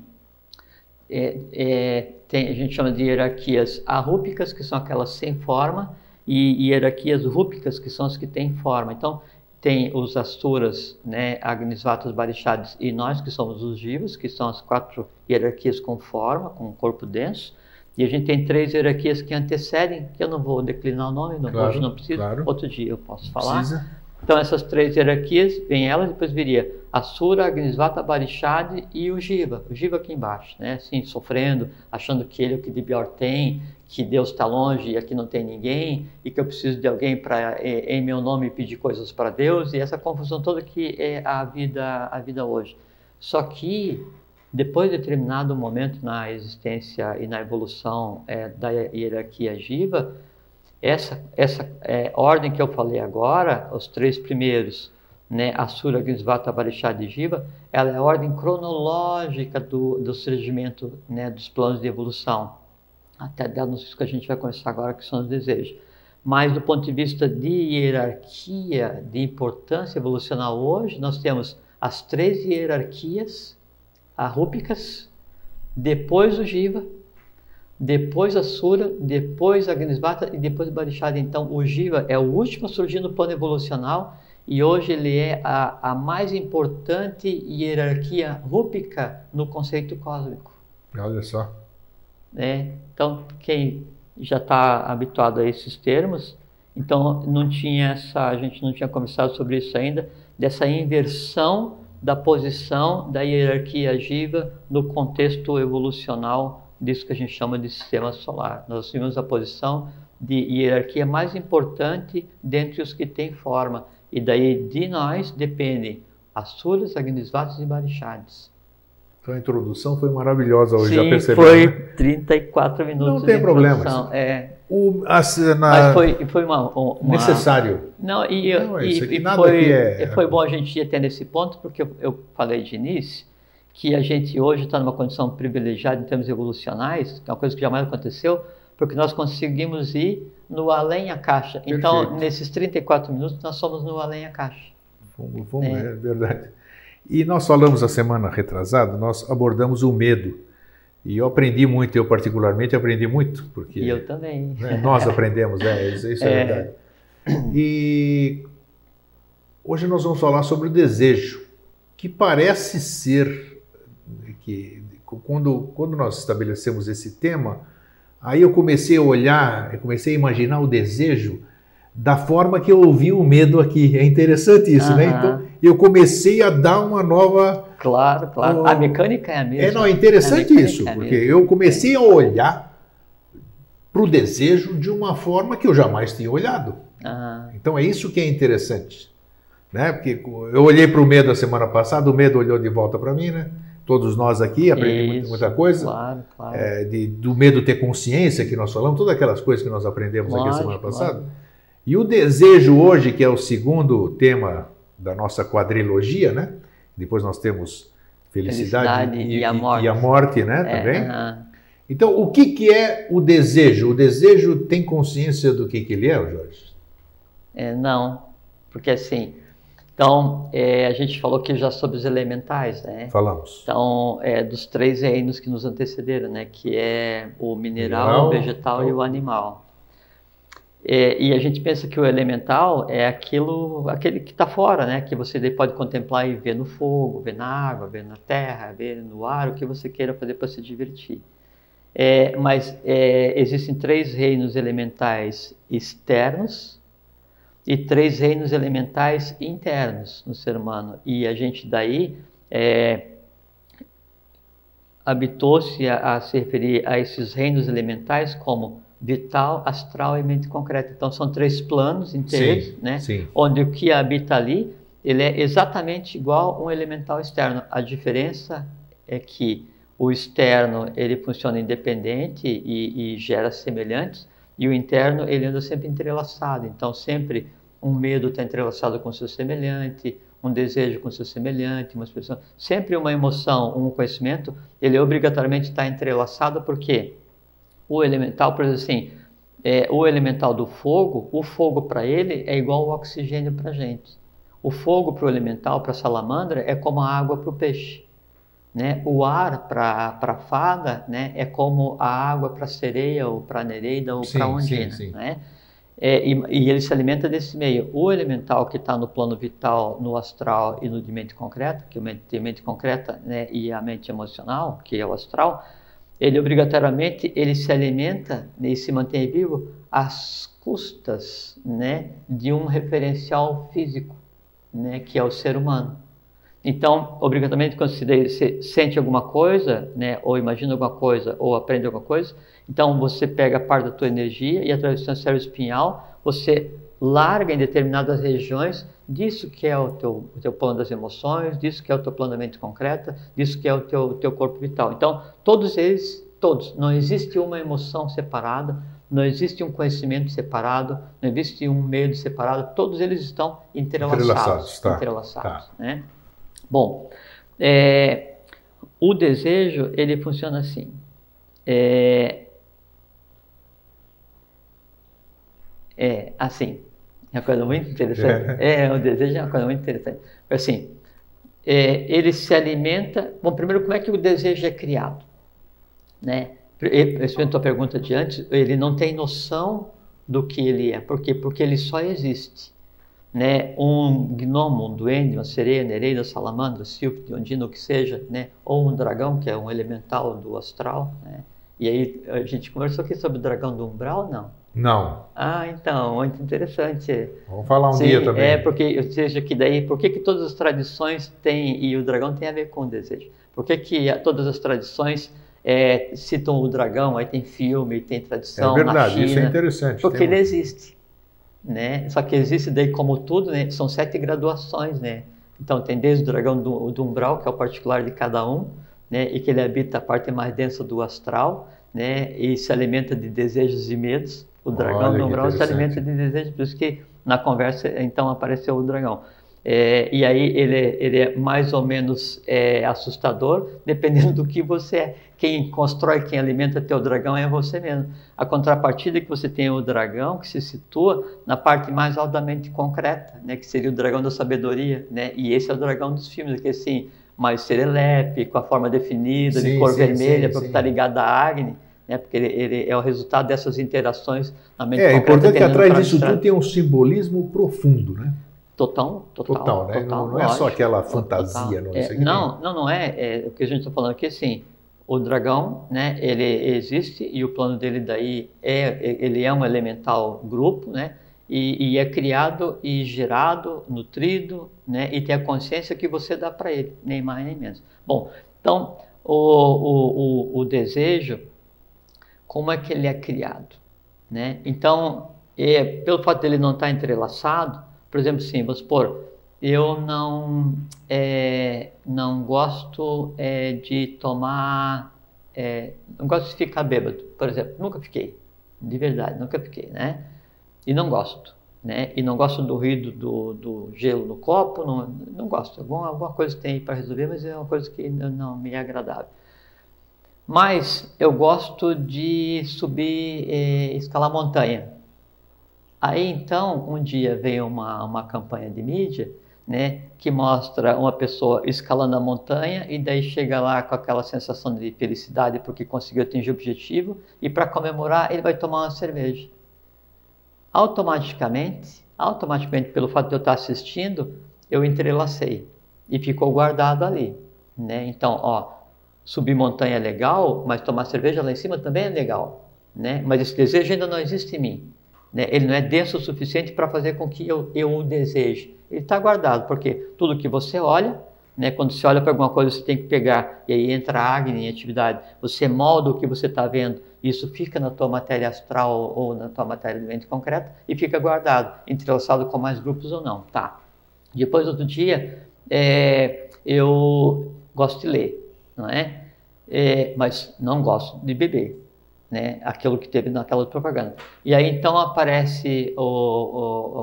a gente chama de hierarquias arrúpicas, que são aquelas sem forma, e hierarquias rúpicas, que são as que têm forma. Então, tem os Asuras, né, Agnisvatas, Barixades e nós, que somos os Jivas, que são as 4 hierarquias com forma, com um corpo denso. E a gente tem 3 hierarquias que antecedem, que eu não vou declinar o nome, hoje não preciso, outro dia eu posso falar. Precisa. Então, essas 3 hierarquias, vem elas, depois viria Asura, Agnisvata, Barixade e o Jiva aqui embaixo, né? Assim, sofrendo, achando que ele é o que de pior tem, que Deus está longe e aqui não tem ninguém, e que eu preciso de alguém para, em meu nome, pedir coisas para Deus, e essa confusão toda que é a vida hoje. Só que, depois de determinado momento na existência e na evolução da hierarquia Jiva, essa ordem que eu falei agora, os 3 primeiros, né, Asura, Agnisvata, Barixade e Jiva, ela é a ordem cronológica do surgimento, né, dos planos de evolução. Até das que a gente vai conversar agora, que são os desejos. Mas do ponto de vista de hierarquia, de importância evolucional hoje, nós temos as 3 hierarquias arrúpicas, depois o Jiva, depois a Sura, depois a Agnisvata e depois o Barixade. Então, o Jiva é o último a surgir no plano evolucional e hoje ele é a mais importante hierarquia rúpica no conceito cósmico. Olha só. Então, quem já está habituado a esses termos, então a gente não tinha conversado sobre isso ainda, dessa inversão da posição da hierarquia Jiva no contexto evolucional disso que a gente chama de sistema solar. Nós assumimos a posição de hierarquia mais importante dentre os que têm forma. E daí de nós dependem Asuras, Agnisvatas e Barixades. Então a introdução foi maravilhosa hoje, já percebi. Foi 34 minutos. Não tem problema. Mas foi uma necessário. Foi bom a gente ir até nesse ponto, porque eu falei de início que a gente hoje está numa condição privilegiada em termos evolucionais, que é uma coisa que jamais aconteceu, porque nós conseguimos ir no além-a-caixa. Então, nesses 34 minutos, nós somos no além-a-caixa. É verdade. E nós falamos a semana retrasada, nós abordamos o medo. E eu aprendi muito, eu particularmente aprendi muito. Porque, e eu também. Nós aprendemos, isso é verdade. E hoje nós vamos falar sobre o desejo, que parece ser que quando nós estabelecemos esse tema, aí eu comecei a olhar, eu comecei a imaginar o desejo da forma que eu ouvi o medo aqui. É interessante isso, né? Então, eu comecei a dar uma nova... Claro. A mecânica é a mesma. É interessante isso, porque eu comecei a olhar para o desejo de uma forma que eu jamais tinha olhado. Então, é isso que é interessante, né? Porque eu olhei para o medo a semana passada, o medo olhou de volta para mim, né? Todos nós aqui aprendemos muita coisa. Claro. Do medo ter consciência, que nós falamos, todas aquelas coisas que nós aprendemos aqui a semana passada. E o desejo hoje, que é o segundo tema da nossa quadrilogia, né? Depois nós temos felicidade e a morte, né? Também. Então, o que é o desejo? O desejo tem consciência do que ele é, Jorge? Não, porque assim... Então, a gente falou aqui já sobre os elementais, né? Falamos. Então, dos 3 reinos que nos antecederam, né? Que é o mineral, o vegetal e o animal. E a gente pensa que o elemental é aquele que está fora, né? Que você pode contemplar e ver no fogo, ver na água, ver na terra, ver no ar, o que você queira fazer para se divertir. Mas existem 3 reinos elementais externos e 3 reinos elementais internos no ser humano. E a gente daí habitou-se a se referir a esses reinos elementais como vital, astral e mente concreta. Então são 3 planos inteiros, Sim, né? sim. Onde o que habita ali, ele é exatamente igual a um elemental externo. A diferença é que o externo ele funciona independente e gera semelhantes, e o interno ele anda sempre entrelaçado. Então sempre um medo está entrelaçado com o seu semelhante, um desejo com o seu semelhante, uma expressão, sempre uma emoção, um conhecimento, ele obrigatoriamente está entrelaçado, porque o elemental, por exemplo assim, o elemental do fogo, o fogo para ele é igual ao oxigênio para a gente. O fogo para o elemental, para a salamandra, é como a água para o peixe. Né? O ar para a fada, né, é como a água para a sereia, ou para a nereida, ou para a ondina. Sim. Né? E ele se alimenta desse meio. O elemental que está no plano vital, no astral e no de mente concreta, que tem mente concreta, né, e a mente emocional, que é o astral, ele obrigatoriamente ele se alimenta, né, e se mantém vivo às custas, né, de um referencial físico, né, que é o ser humano. Então, obrigatoriamente, quando você sente alguma coisa, né, ou imagina alguma coisa, ou aprende alguma coisa, então você pega parte da tua energia e, através do seu cérebro espinhal, você larga em determinadas regiões disso que é o teu plano das emoções, disso que é o teu plano da mente concreta, disso que é o teu corpo vital. Então, todos eles, não existe uma emoção separada, não existe um conhecimento separado, não existe um medo separado, todos eles estão entrelaçados. Tá. Né? Bom, o desejo, ele funciona assim. Assim, é uma coisa muito interessante. O desejo é uma coisa muito interessante. Assim, ele se alimenta... Bom, primeiro, como é que o desejo é criado? Né? Respondendo a tua pergunta de antes, ele não tem noção do que ele é. Por quê? Porque ele só existe. Né, um gnomo, um duende, uma sereia, nereida, salamandra, sílfide, ondina, o que seja, né, ou um dragão, que é um elemental do astral, né? E aí a gente conversou aqui sobre o dragão do umbral, não? Não. Então, muito interessante. Vamos falar um dia também. Porque, ou seja, que daí, por que todas as tradições têm, e o dragão tem a ver com o desejo? Por que todas as tradições citam o dragão, aí tem filme, tem tradição na China? É verdade, isso é interessante. Porque ele existe. Né? Só que existe daí, como tudo, né? São 7 graduações, né? Então tem desde o dragão do umbral, que é o particular de cada um, né? E que ele habita a parte mais densa do astral, né? E se alimenta de desejos e medos. O dragão do umbral se alimenta de desejos, por isso que na conversa então apareceu o dragão. E aí ele é mais ou menos assustador, dependendo do que você é. Quem constrói, quem alimenta teu dragão é você mesmo. A contrapartida é que você tem o dragão, que se situa na parte mais altamente concreta, né, que seria o dragão da sabedoria, né, e esse é o dragão dos filmes, que assim, mais serelepe, com a forma definida, de cor vermelha, porque está ligado à Agni, né, porque ele é o resultado dessas interações na mente concreta. É importante que atrás disso tudo tem um simbolismo profundo, né? Total, né? Não é só aquela fantasia. Não é. O que a gente está falando aqui, assim, o dragão, né, ele existe e o plano dele daí ele é um elemental grupo, né, e é criado e gerado, nutrido, né, e tem a consciência que você dá para ele, nem mais nem menos. Bom, então, o desejo, como é que ele é criado? Né? Então, pelo fato dele não estar entrelaçado, por exemplo, sim, vamos supor, eu não gosto de tomar, não gosto de ficar bêbado, por exemplo, nunca fiquei, de verdade, nunca fiquei, né? E não gosto, né? E não gosto do ruído do gelo no copo, não gosto, alguma coisa tem para resolver, mas é uma coisa que não me é agradável. Mas eu gosto de subir, escalar montanha. Aí então, um dia veio uma campanha de mídia, né, que mostra uma pessoa escalando a montanha e daí chega lá com aquela sensação de felicidade porque conseguiu atingir o objetivo, e para comemorar ele vai tomar uma cerveja. Automaticamente, pelo fato de eu estar assistindo, eu entrelacei e ficou guardado ali, né? Então, subir montanha é legal, mas tomar cerveja lá em cima também é legal, né? Mas esse desejo ainda não existe em mim, né? Ele não é denso o suficiente para fazer com que eu o deseje. Ele está guardado, porque tudo que você olha, né? Quando você olha para alguma coisa, você tem que pegar, e aí entra a Agni em atividade. Você molda o que você está vendo, isso fica na tua matéria astral ou na tua matéria de mente concreta e fica guardado, entrelaçado com mais grupos ou não, tá? Depois, outro dia, eu gosto de ler, não é? Mas não gosto de beber, né? Aquilo que teve naquela propaganda. E aí, então, aparece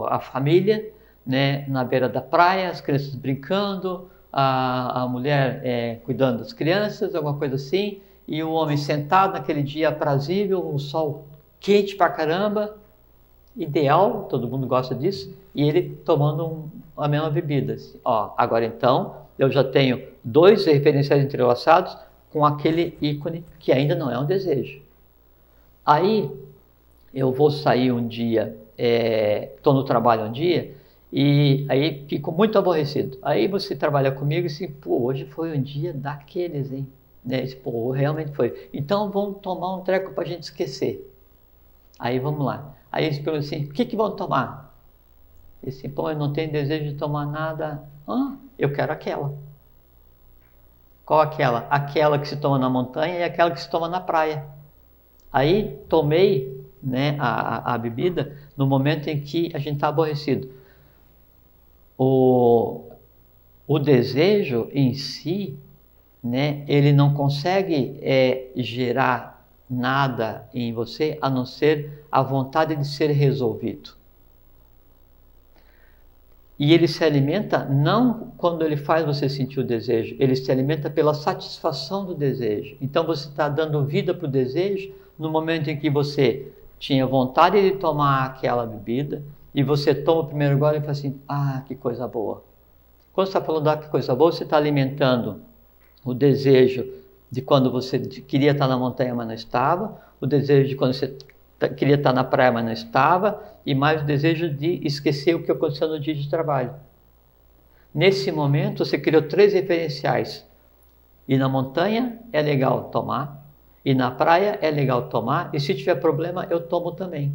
a família, né? Na beira da praia, as crianças brincando, a mulher cuidando das crianças, alguma coisa assim, e o homem sentado naquele dia aprazível, um sol quente pra caramba, ideal, todo mundo gosta disso, e ele tomando a mesma bebida. Assim, ó, agora então, eu já tenho dois referenciais entrelaçados com aquele ícone que ainda não é um desejo. Aí, eu vou sair um dia, estou no trabalho um dia, e aí fico muito aborrecido. Aí você trabalha comigo e assim, pô, hoje foi um dia daqueles, hein? Né? Pô, realmente foi. Então vamos tomar um treco para a gente esquecer. Aí vamos lá. Aí eles perguntam assim, o que vão tomar? E assim, pô, eu não tenho desejo de tomar nada. Eu quero aquela. Qual aquela? Aquela que se toma na montanha e aquela que se toma na praia. Aí tomei, né, a bebida no momento em que a gente está aborrecido. O desejo em si, né, ele não consegue gerar nada em você a não ser a vontade de ser resolvido. E ele se alimenta não quando ele faz você sentir o desejo, ele se alimenta pela satisfação do desejo. Então você está dando vida para o desejo no momento em que você tinha vontade de tomar aquela bebida e você toma o primeiro gole e fala assim, que coisa boa. Quando você está falando que coisa boa, você está alimentando o desejo de quando você queria estar na montanha, mas não estava, o desejo de quando você queria estar na praia, mas não estava, e mais o desejo de esquecer o que aconteceu no dia de trabalho. Nesse momento, você criou 3 referenciais. E na montanha é legal tomar, e na praia é legal tomar, e se tiver problema, eu tomo também.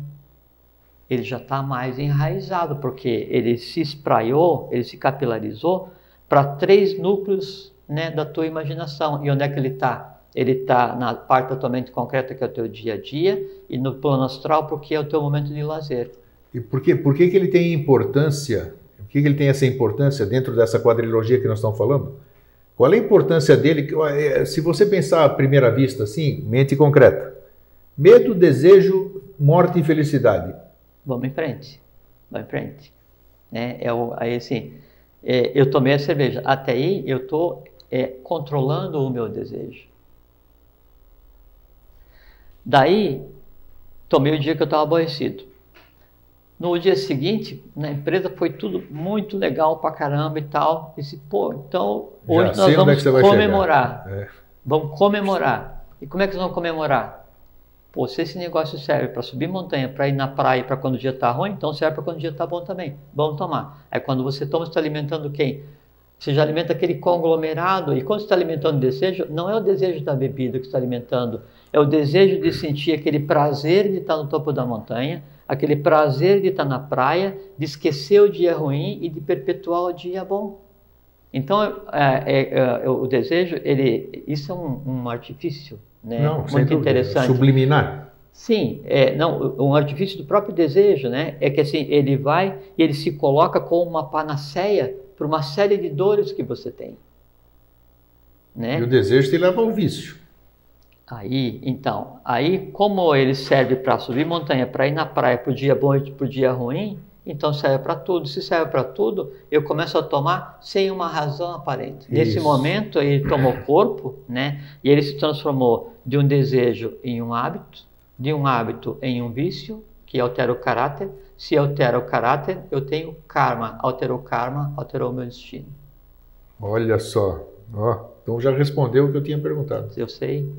Ele já está mais enraizado, porque ele se espraiou, ele se capilarizou para 3 núcleos, né, da tua imaginação. E onde é que ele está? Ele está na parte da tua mente concreta, que é o teu dia a dia, e no plano astral, porque é o teu momento de lazer. E por que que ele tem importância? Por que ele tem essa importância dentro dessa quadrilogia que nós estamos falando? Qual é a importância dele? Se você pensar à primeira vista assim, mente concreta. Medo, desejo, morte e felicidade. Vamos em frente. Vamos em frente. Aí assim, eu tomei a cerveja. Até aí eu estou controlando o meu desejo. Daí, tomei o dia que eu estava aborrecido. No dia seguinte, na empresa foi tudo muito legal pra caramba e tal. Disse, pô, então hoje nós vamos comemorar. Vamos comemorar. E como é que nós vamos comemorar? Pô, se esse negócio serve para subir montanha, para ir na praia, para quando o dia está ruim, então serve para quando o dia está bom também. Vamos tomar. Aí quando você toma, você está alimentando quem? Você já alimenta aquele conglomerado. E quando você está alimentando o desejo, não é o desejo da bebida que você está alimentando, é o desejo de sentir aquele prazer de estar no topo da montanha, aquele prazer de estar na praia, de esquecer o dia ruim e de perpetuar o dia bom. Então, o desejo, isso é um artifício, né? Não, muito interessante. Subliminar. Sim, um artifício do próprio desejo, né? É que assim, ele vai e ele se coloca como uma panaceia para uma série de dores que você tem. Né? E o desejo te leva ao vício. Aí como ele serve para subir montanha, para ir na praia, para o dia bom e para o dia ruim, então serve para tudo. Se serve para tudo, eu começo a tomar sem uma razão aparente. Isso. Nesse momento, ele tomou corpo, né? E ele se transformou de um desejo em um hábito, de um hábito em um vício, que altera o caráter. Se altera o caráter, eu tenho karma. Alterou o karma, alterou o meu destino. Olha só. Então já respondeu o que eu tinha perguntado. Eu sei.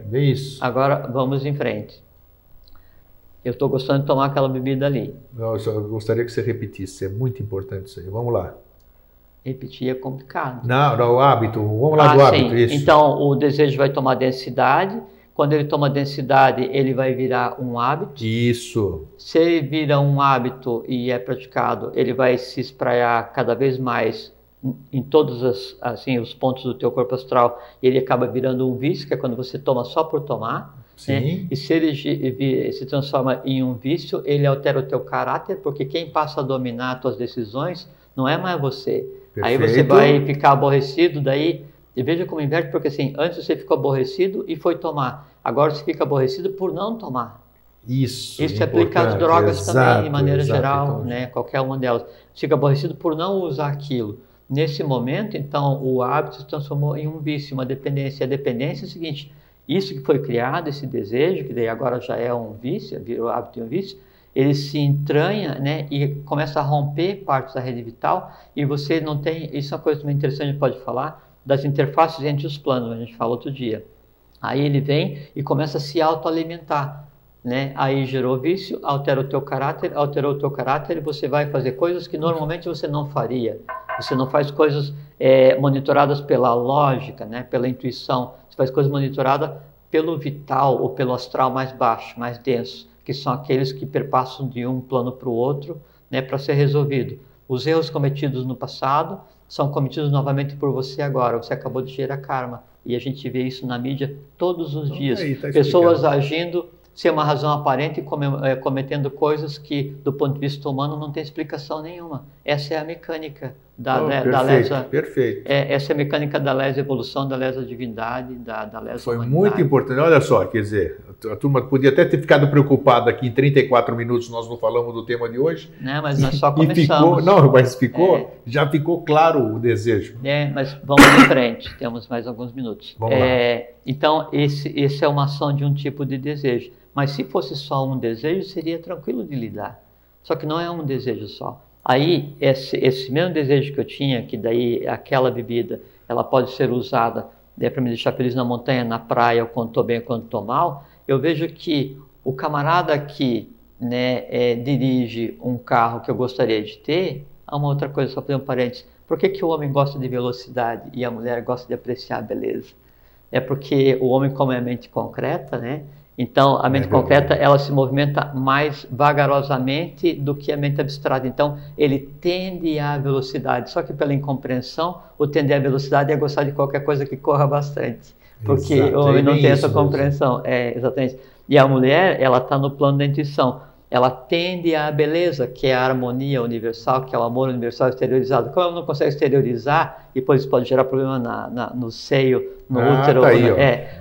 Bem isso. Agora, vamos em frente. Eu estou gostando de tomar aquela bebida ali. Não, eu só gostaria que você repetisse. É muito importante isso aí. Vamos lá. Repetir é complicado. Não, o hábito. Vamos lá do hábito, sim. isso. Então, o desejo vai tomar densidade. Quando ele toma densidade, ele vai virar um hábito. Isso. Se ele vira um hábito e é praticado, ele vai se espraiar cada vez mais em todos os pontos do teu corpo astral. E ele acaba virando um vício, que é quando você toma só por tomar. Sim. Né? E se ele se transforma em um vício, ele altera o teu caráter, porque quem passa a dominar as tuas decisões não é mais você. Perfeito. Aí você vai ficar aborrecido, daí, e veja como inverte, porque assim, antes você ficou aborrecido e foi tomar, agora você fica aborrecido por não tomar. Isso se aplica às drogas também, de maneira geral, então, né, qualquer uma delas. Fica aborrecido por não usar aquilo. Nesse momento, então, o hábito se transformou em um vício, uma dependência. A dependência é o seguinte, isso que foi criado, esse desejo, que daí agora já é um vício, virou hábito e um vício, ele se entranha, né, e começa a romper partes da rede vital, e você não tem, isso é uma coisa também interessante, a gente pode falar, das interfaces entre os planos, a gente falou outro dia. Aí ele vem e começa a se autoalimentar, né, aí gerou vício, alterou o teu caráter, e você vai fazer coisas que normalmente você não faria. Você não faz coisas monitoradas pela lógica, né, pela intuição, você faz coisas monitoradas pelo vital ou pelo astral mais baixo, mais denso, que são aqueles que perpassam de um plano para o outro, né, para ser resolvido. Os erros cometidos no passado são cometidos novamente por você agora. Você acabou de gerar karma. E a gente vê isso na mídia todos os dias. Aí, tá pessoas agindo sem uma razão aparente e cometendo coisas que, do ponto de vista humano, não tem explicação nenhuma. Essa é a mecânica da lesa. Perfeito. Essa é a mecânica da lesa evolução, da lesa divindade, da lesa Foi humanidade. muito importante. Olha só, quer dizer, a turma podia até ter ficado preocupada aqui em 34 minutos, nós não falamos do tema de hoje. Né, mas nós só começamos. Já ficou claro o desejo. Mas vamos em frente, temos mais alguns minutos. Vamos lá. Então, esse é uma ação de um tipo de desejo. Mas se fosse só um desejo, seria tranquilo de lidar. Só que não é um desejo só. Aí, esse mesmo desejo que eu tinha, que daí aquela bebida, ela pode ser usada para me deixar feliz na montanha, na praia, ou quando estou bem ou quando estou mal, eu vejo que o camarada que, né, dirige um carro que eu gostaria de ter, há uma outra coisa, só fazer um parênteses. Por que o homem gosta de velocidade e a mulher gosta de apreciar a beleza? É porque o homem, como é a mente concreta, né? Então, a mente concreta, ela se movimenta mais vagarosamente do que a mente abstrata. Então, ele tende à velocidade. Só que pela incompreensão, o tender à velocidade é gostar de qualquer coisa que corra bastante. Porque o homem não tem essa compreensão. Exatamente. E a mulher, ela está no plano da intuição. Ela tende à beleza, que é a harmonia universal, que é o amor universal exteriorizado. Como ela não consegue exteriorizar, e depois isso pode gerar problema no seio, no útero. Tá aí,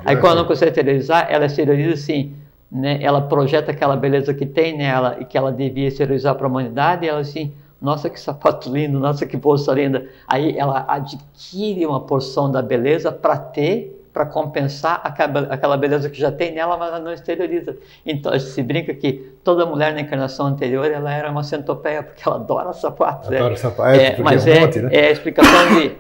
aí quando ela não consegue exteriorizar, ela exterioriza assim, né? Ela projeta aquela beleza que tem nela e que ela devia exteriorizar para a humanidade, e ela assim, nossa que sapato lindo, nossa que bolsa linda. Aí ela adquire uma porção da beleza para compensar aquela beleza que já tem nela, mas ela não exterioriza. Então, se brinca que toda mulher na encarnação anterior, ela era uma centopeia, porque ela adora sapatos. Adora sapatos, mas é a explicação de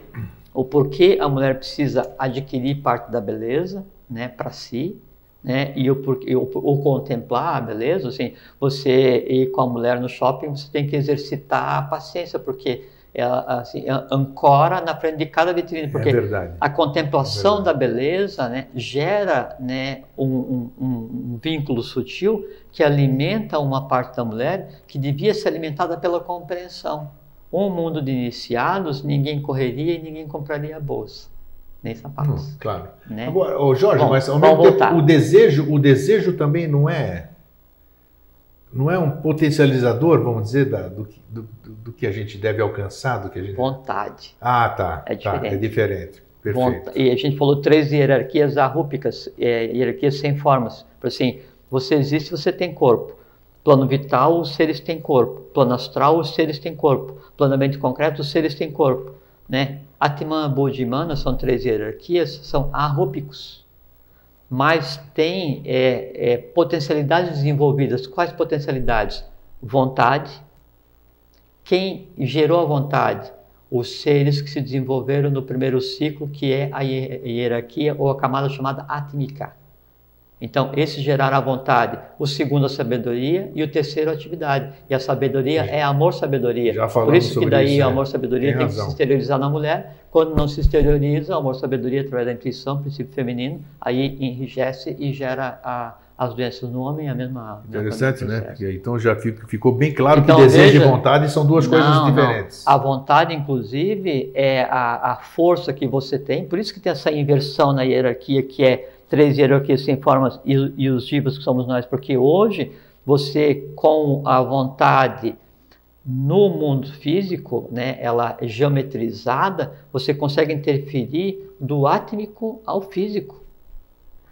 o porquê a mulher precisa adquirir parte da beleza, né, para si, né, e o contemplar a beleza. Assim, você ir com a mulher no shopping, você tem que exercitar a paciência, porque ela assim, ancora na frente de cada vitrine, porque a contemplação da beleza, né, gera, né, um vínculo sutil que alimenta uma parte da mulher que devia ser alimentada pela compreensão. Um mundo de iniciados, ninguém correria e ninguém compraria a bolsa, nem sapatos. Claro. Né? Agora, Jorge, mas ao mesmo tempo, o desejo também não é um potencializador, vamos dizer, do que a gente deve alcançar, do que a gente... Vontade. Ah, tá. É diferente. É diferente. Perfeito. E a gente falou 3 hierarquias arrúpicas, hierarquias sem formas. Por assim, você existe, você tem corpo. Plano vital, os seres têm corpo. Plano astral, os seres têm corpo. Plano mente concreto, os seres têm corpo. Né? Atman, Bodhi e Mana são 3 hierarquias, são arrúpicos. Mas tem potencialidades desenvolvidas. Quais potencialidades? Vontade. Quem gerou a vontade? Os seres que se desenvolveram no primeiro ciclo, que é a hierarquia ou a camada chamada Atmika. Então, esse gerar a vontade, o segundo a sabedoria e o terceiro a atividade. E a sabedoria é amor-sabedoria. Já falamos Por isso que sobre daí isso, o amor-sabedoria tem que se exteriorizar na mulher. Quando não se exterioriza, o amor-sabedoria através da intuição, princípio feminino, aí enrijece e gera as doenças no homem, a mesma... Interessante, né? Porque então já ficou bem claro então, que desejo e vontade são duas coisas diferentes. Não. A vontade, inclusive, é a força que você tem. Por isso que tem essa inversão na hierarquia, que é 3 hierarquias sem formas e os jivas que somos nós. Porque hoje, você, com a vontade no mundo físico, né, ela é geometrizada, você consegue interferir do átmico ao físico.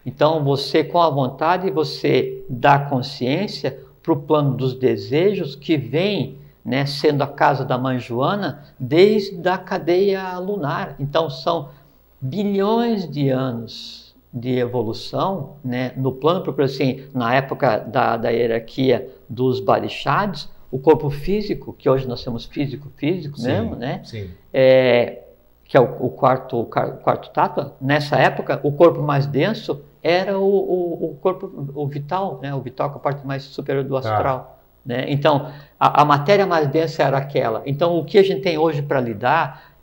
Então, você, com a vontade, você dá consciência para o plano dos desejos que vem, né, sendo a casa da mãe Joana, desde a cadeia lunar. Então, são bilhões de anos de evolução, né, no plano, porque assim, na época da hierarquia dos Barixades, o corpo físico, que hoje nós chamamos físico mesmo, né? Sim. Que é o quarto tattva, nessa época, o corpo mais denso era o corpo, o vital, né? O vital, que é a parte mais superior do astral. Né? Então, a matéria mais densa era aquela. Então, o que a gente tem hoje para lidar,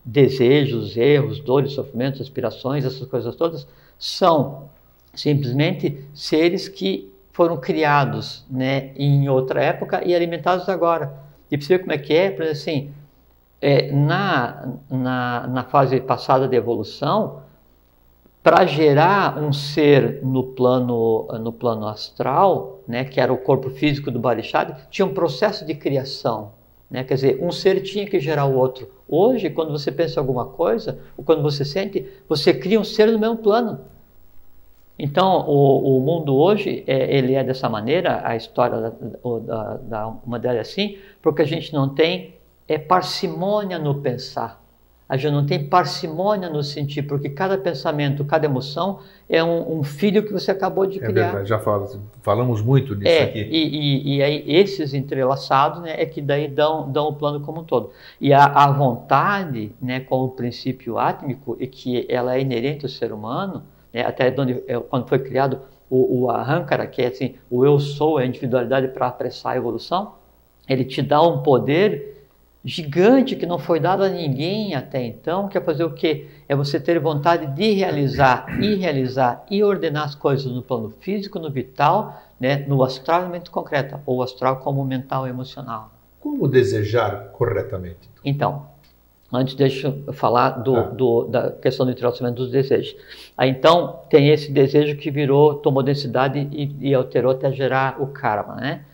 desejos, erros, dores, sofrimentos, aspirações, essas coisas todas, são simplesmente seres que foram criados, né, em outra época e alimentados agora. E para você ver como é que é, por exemplo, assim, na fase passada de evolução, para gerar um ser no plano astral, né, que era o corpo físico do Barixade, tinha um processo de criação. Né? Quer dizer, um ser tinha que gerar o outro. Hoje, quando você pensa em alguma coisa, ou quando você sente, você cria um ser no mesmo plano. Então, o mundo hoje, ele é dessa maneira, a história da humanidade é assim, porque a gente não tem parcimônia no pensar. A gente não tem parcimônia no sentir, porque cada pensamento, cada emoção é um filho que você acabou de criar. É verdade, já falamos muito disso aqui. E aí esses entrelaçados, né, é que daí dão o plano como um todo. E a vontade, né, como princípio átmico, e que ela é inerente ao ser humano, né, até quando foi criado o Ahankara, que é assim, o eu sou, a individualidade para apressar a evolução, ele te dá um poder gigante que não foi dado a ninguém até então, que é fazer o quê? É você ter vontade de realizar e ordenar as coisas no plano físico, no vital, né, no astral e no mente concreta, ou astral como mental e emocional. Como desejar corretamente? Então, antes deixa eu falar da questão do entrelaçamento dos desejos. Aí então, tem esse desejo que tomou densidade e alterou até gerar o karma, né?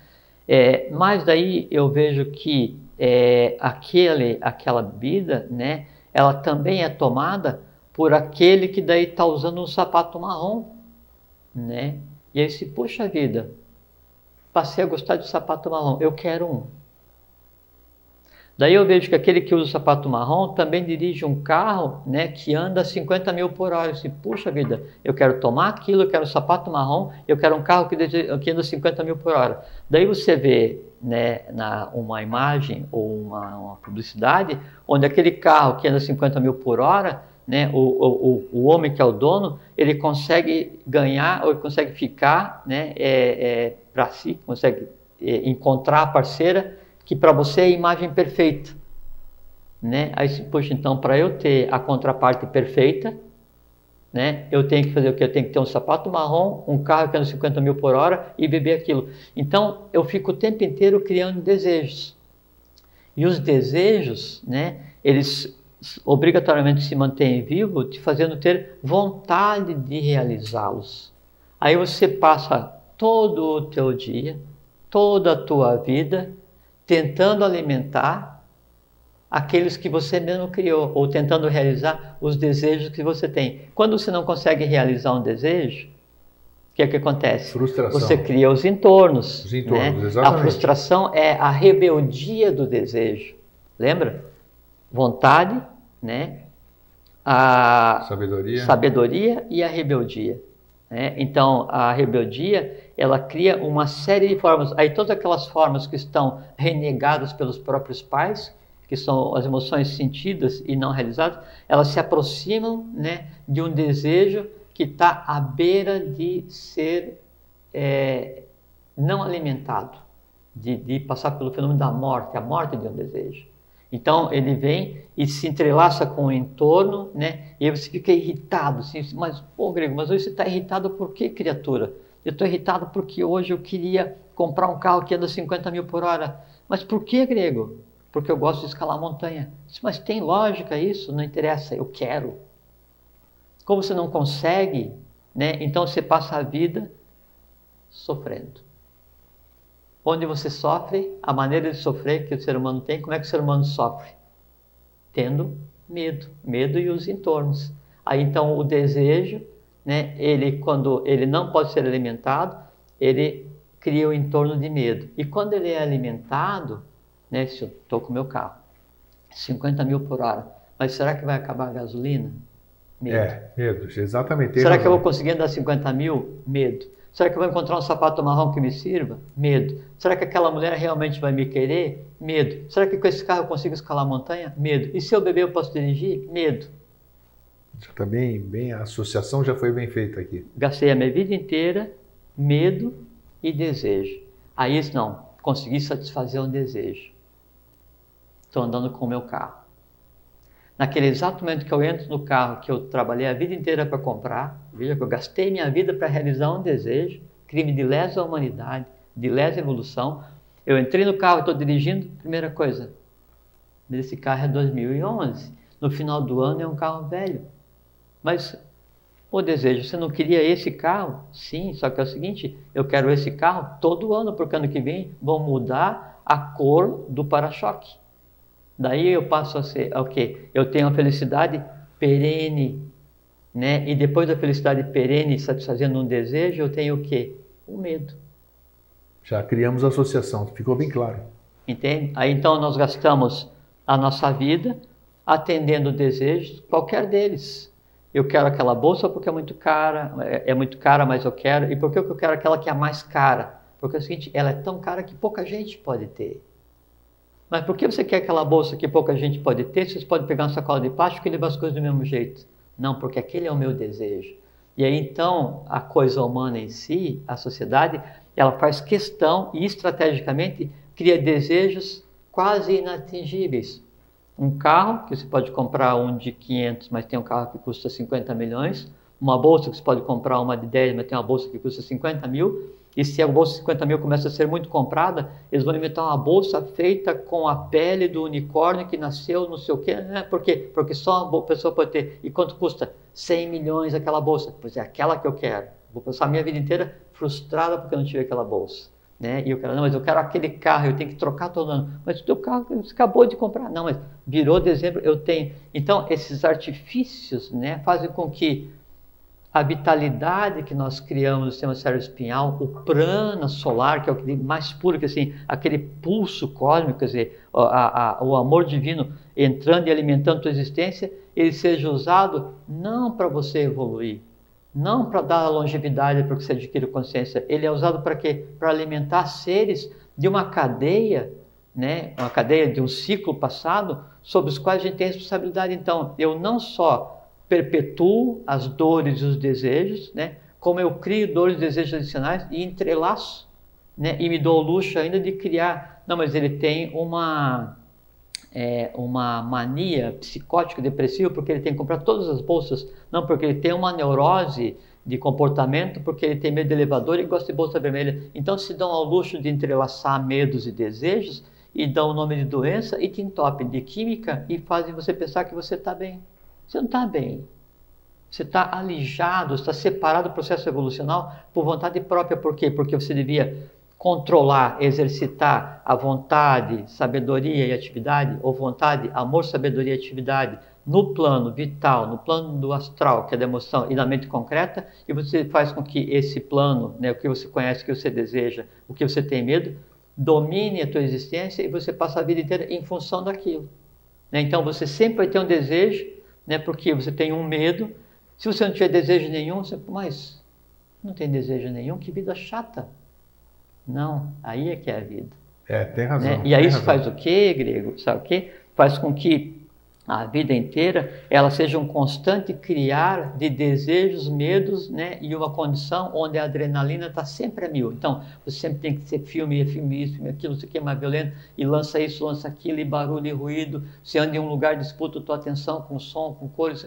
Mas daí eu vejo que aquela vida, né, ela também é tomada por aquele que daí está usando um sapato marrom, né? E aí puxa vida, passei a gostar de sapato marrom, eu quero um. Daí eu vejo que aquele que usa o sapato marrom também dirige um carro, né, que anda a 50 mil por hora. Eu puxa vida, eu quero tomar aquilo, eu quero um sapato marrom, eu quero um carro que anda a 50 mil por hora. Daí você vê, né, uma imagem ou uma publicidade, onde aquele carro que anda a 50 mil por hora, né, o homem que é o dono, ele consegue ganhar, ou ele consegue ficar, né, para si, consegue encontrar a parceira, que para você é a imagem perfeita, né? Aí, poxa, então, para eu ter a contraparte perfeita, né, eu tenho que fazer o quê? Eu tenho que ter um sapato marrom, um carro que anda 50 mil por hora e beber aquilo. Então, eu fico o tempo inteiro criando desejos. E os desejos, né, eles obrigatoriamente se mantêm vivos, te fazendo ter vontade de realizá-los. Aí você passa todo o teu dia, toda a tua vida, tentando alimentar aqueles que você mesmo criou, ou tentando realizar os desejos que você tem. Quando você não consegue realizar um desejo, o que é que acontece? Frustração. Você cria os entornos. Os entornos, né? exatamente. A frustração é a rebeldia do desejo. Lembra? Vontade, né? A sabedoria e a rebeldia. Né? Então, a rebeldia, ela cria uma série de formas. Aí todas aquelas formas que estão renegadas pelos próprios pais, que são as emoções sentidas e não realizadas, elas se aproximam, né, de um desejo que está à beira de ser não alimentado, de passar pelo fenômeno da morte, a morte de um desejo. Então ele vem e se entrelaça com o entorno, né? E aí você fica irritado, assim, mas, pô, Grego, mas hoje você está irritado por quê, criatura? Eu estou irritado porque hoje eu queria comprar um carro que anda 50 mil por hora. Mas por que, Grego? Porque eu gosto de escalar montanha. Mas tem lógica isso? Não interessa, eu quero. Como você não consegue, né? Então você passa a vida sofrendo. Onde você sofre, a maneira de sofrer que o ser humano tem, como é que o ser humano sofre? Tendo medo, medo e os entornos. Aí então o desejo, né, quando ele não pode ser alimentado, ele cria o entorno de medo. E quando ele é alimentado, né, se eu estou com o meu carro, 50 mil por hora, mas será que vai acabar a gasolina? Medo. Medo, exatamente. Será que eu vou conseguir andar 50 mil? Medo. Será que eu vou encontrar um sapato marrom que me sirva? Medo. Será que aquela mulher realmente vai me querer? Medo. Será que com esse carro eu consigo escalar a montanha? Medo. E se eu beber eu posso dirigir? Medo. Já tá bem, a associação já foi bem feita aqui. Gastei a minha vida inteira medo e desejo. Aí não, consegui satisfazer um desejo. Estou andando com o meu carro. Naquele exato momento que eu entro no carro que eu trabalhei a vida inteira para comprar, veja que eu gastei minha vida para realizar um desejo, crime de lesa humanidade, de lesa evolução, eu entrei no carro, estou dirigindo, primeira coisa, esse carro é 2011, no final do ano é um carro velho. Mas o desejo, você não queria esse carro? Sim, só que é o seguinte, eu quero esse carro todo ano, porque ano que vem vão mudar a cor do para-choque. Daí eu passo a ser, ok, eu tenho a felicidade perene, né? E depois da felicidade perene, satisfazendo um desejo, eu tenho o quê? O medo. Já criamos a associação, ficou bem claro. Entende? Aí então nós gastamos a nossa vida atendendo desejos, qualquer deles. Eu quero aquela bolsa porque é muito cara, mas eu quero. E por que eu quero aquela que é a mais cara? Porque é o seguinte, ela é tão cara que pouca gente pode ter. Mas por que você quer aquela bolsa que pouca gente pode ter? Vocês podem pegar uma sacola de plástico e levar as coisas do mesmo jeito. Não, porque aquele é o meu desejo. E aí então a coisa humana em si, a sociedade, ela faz questão e estrategicamente cria desejos quase inatingíveis. Um carro, que você pode comprar um de 500, mas tem um carro que custa 50 milhões. Uma bolsa que você pode comprar uma de 10, mas tem uma bolsa que custa 50 mil. E se a bolsa de 50 mil começa a ser muito comprada, eles vão inventar uma bolsa feita com a pele do unicórnio que nasceu não sei o quê. Né? Por quê? Porque só uma pessoa pode ter. E quanto custa? 100 milhões aquela bolsa. Pois é, aquela que eu quero. Vou passar a minha vida inteira frustrada porque eu não tive aquela bolsa. Né? E eu quero, não, mas eu quero aquele carro, eu tenho que trocar todo ano. Mas o teu carro você acabou de comprar. Não, mas virou dezembro, eu tenho. Então, esses artifícios, né, fazem com que a vitalidade que nós criamos no sistema cérebro-espinhal, o prana solar, que é o que mais puro, que assim, aquele pulso cósmico, quer dizer, o amor divino entrando e alimentando a tua existência, ele seja usado não para você evoluir, não para dar longevidade para que você adquira consciência, ele é usado para quê? Para alimentar seres de uma cadeia, né? Uma cadeia de um ciclo passado, sobre os quais a gente tem responsabilidade. Então, eu não só perpetuo as dores e os desejos, né? Como eu crio dores e desejos adicionais e entrelaço, né? E me dou o luxo ainda de criar. Não, mas ele tem uma mania psicótica, depressiva, porque ele tem que comprar todas as bolsas. Não, porque ele tem uma neurose de comportamento, porque ele tem medo de elevador e gosta de bolsa vermelha. Então se dão ao luxo de entrelaçar medos e desejos e dão o nome de doença e te entopem de química e fazem você pensar que você está bem. Você não está bem. Você está alijado, está separado do processo evolucional por vontade própria. Por quê? Porque você devia controlar, exercitar a vontade, sabedoria e atividade, ou vontade, amor, sabedoria e atividade, no plano vital, no plano do astral, que é da emoção, e na mente concreta, e você faz com que esse plano, né, o que você conhece, o que você deseja, o que você tem medo, domine a tua existência e você passa a vida inteira em função daquilo. Né? Então você sempre vai ter um desejo, né, porque você tem um medo. Se você não tiver desejo nenhum, você, mas não tem desejo nenhum, que vida chata. Não, aí é que é a vida. Tem razão. Né? E aí isso faz o quê, Grego? Sabe o quê? Faz com que a vida inteira, ela seja um constante criar de desejos, medos, né, e uma condição onde a adrenalina está sempre a mil. Então, você sempre tem que ser filme isso, filme aquilo, não sei o que, mais violento, e lança isso, lança aquilo, e barulho e ruído. Você anda em um lugar, disputa a tua atenção com som, com cores,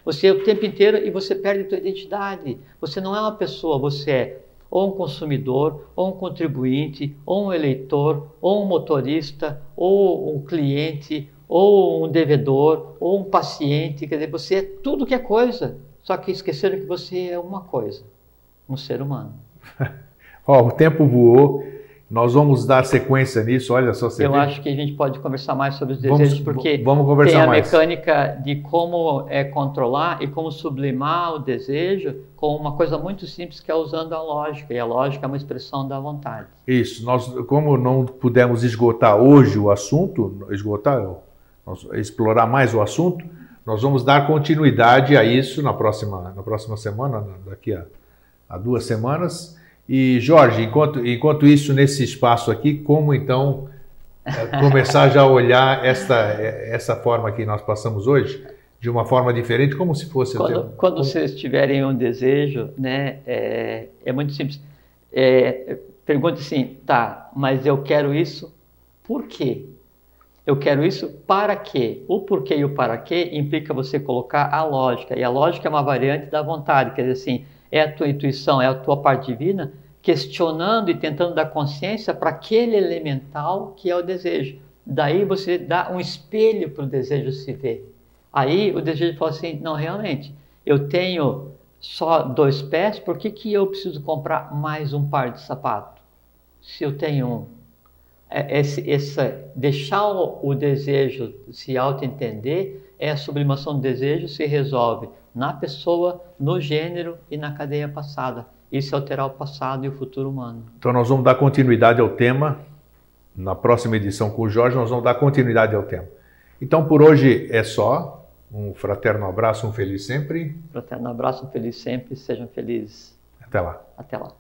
você o tempo inteiro, e você perde a tua identidade. Você não é uma pessoa, você é ou um consumidor, ou um contribuinte, ou um eleitor, ou um motorista, ou um cliente, ou um devedor, ou um paciente. Quer dizer, você é tudo que é coisa, só que esqueceram que você é uma coisa, um ser humano. O tempo voou, nós vamos dar sequência nisso, olha só. Eu acho que a gente pode conversar mais sobre os desejos, porque vamos tem a mais. mecânica de como controlar e como sublimar o desejo com uma coisa muito simples, que é usando a lógica, e a lógica é uma expressão da vontade. Isso, nós, como não pudemos esgotar hoje o assunto, explorar mais o assunto, nós vamos dar continuidade a isso na próxima semana, daqui a 2 semanas. E Jorge, enquanto isso, nesse espaço aqui, como então começar já a olhar essa forma que nós passamos hoje, de uma forma diferente, como se fosse... Quando vocês tiverem um desejo, né, é muito simples. Pergunte assim, tá, mas eu quero isso, por quê? Eu quero isso para quê? O porquê e o para quê implica você colocar a lógica, e a lógica é uma variante da vontade, quer dizer assim, é a tua intuição, é a tua parte divina, questionando e tentando dar consciência para aquele elemental que é o desejo. Daí você dá um espelho para o desejo se ver. Aí o desejo fala assim, não, realmente, eu tenho só 2 pés, por que eu preciso comprar mais um par de sapato? Se eu tenho um. Deixar o desejo se auto-entender, a sublimação do desejo se resolve na pessoa, no gênero e na cadeia passada. Isso é alterar o passado e o futuro humano. Então nós vamos dar continuidade ao tema. Na próxima edição com o Jorge, nós vamos dar continuidade ao tema. Então por hoje é só. Um fraterno abraço, um feliz sempre. Fraterno abraço, um feliz sempre. Sejam felizes. Até lá. Até lá.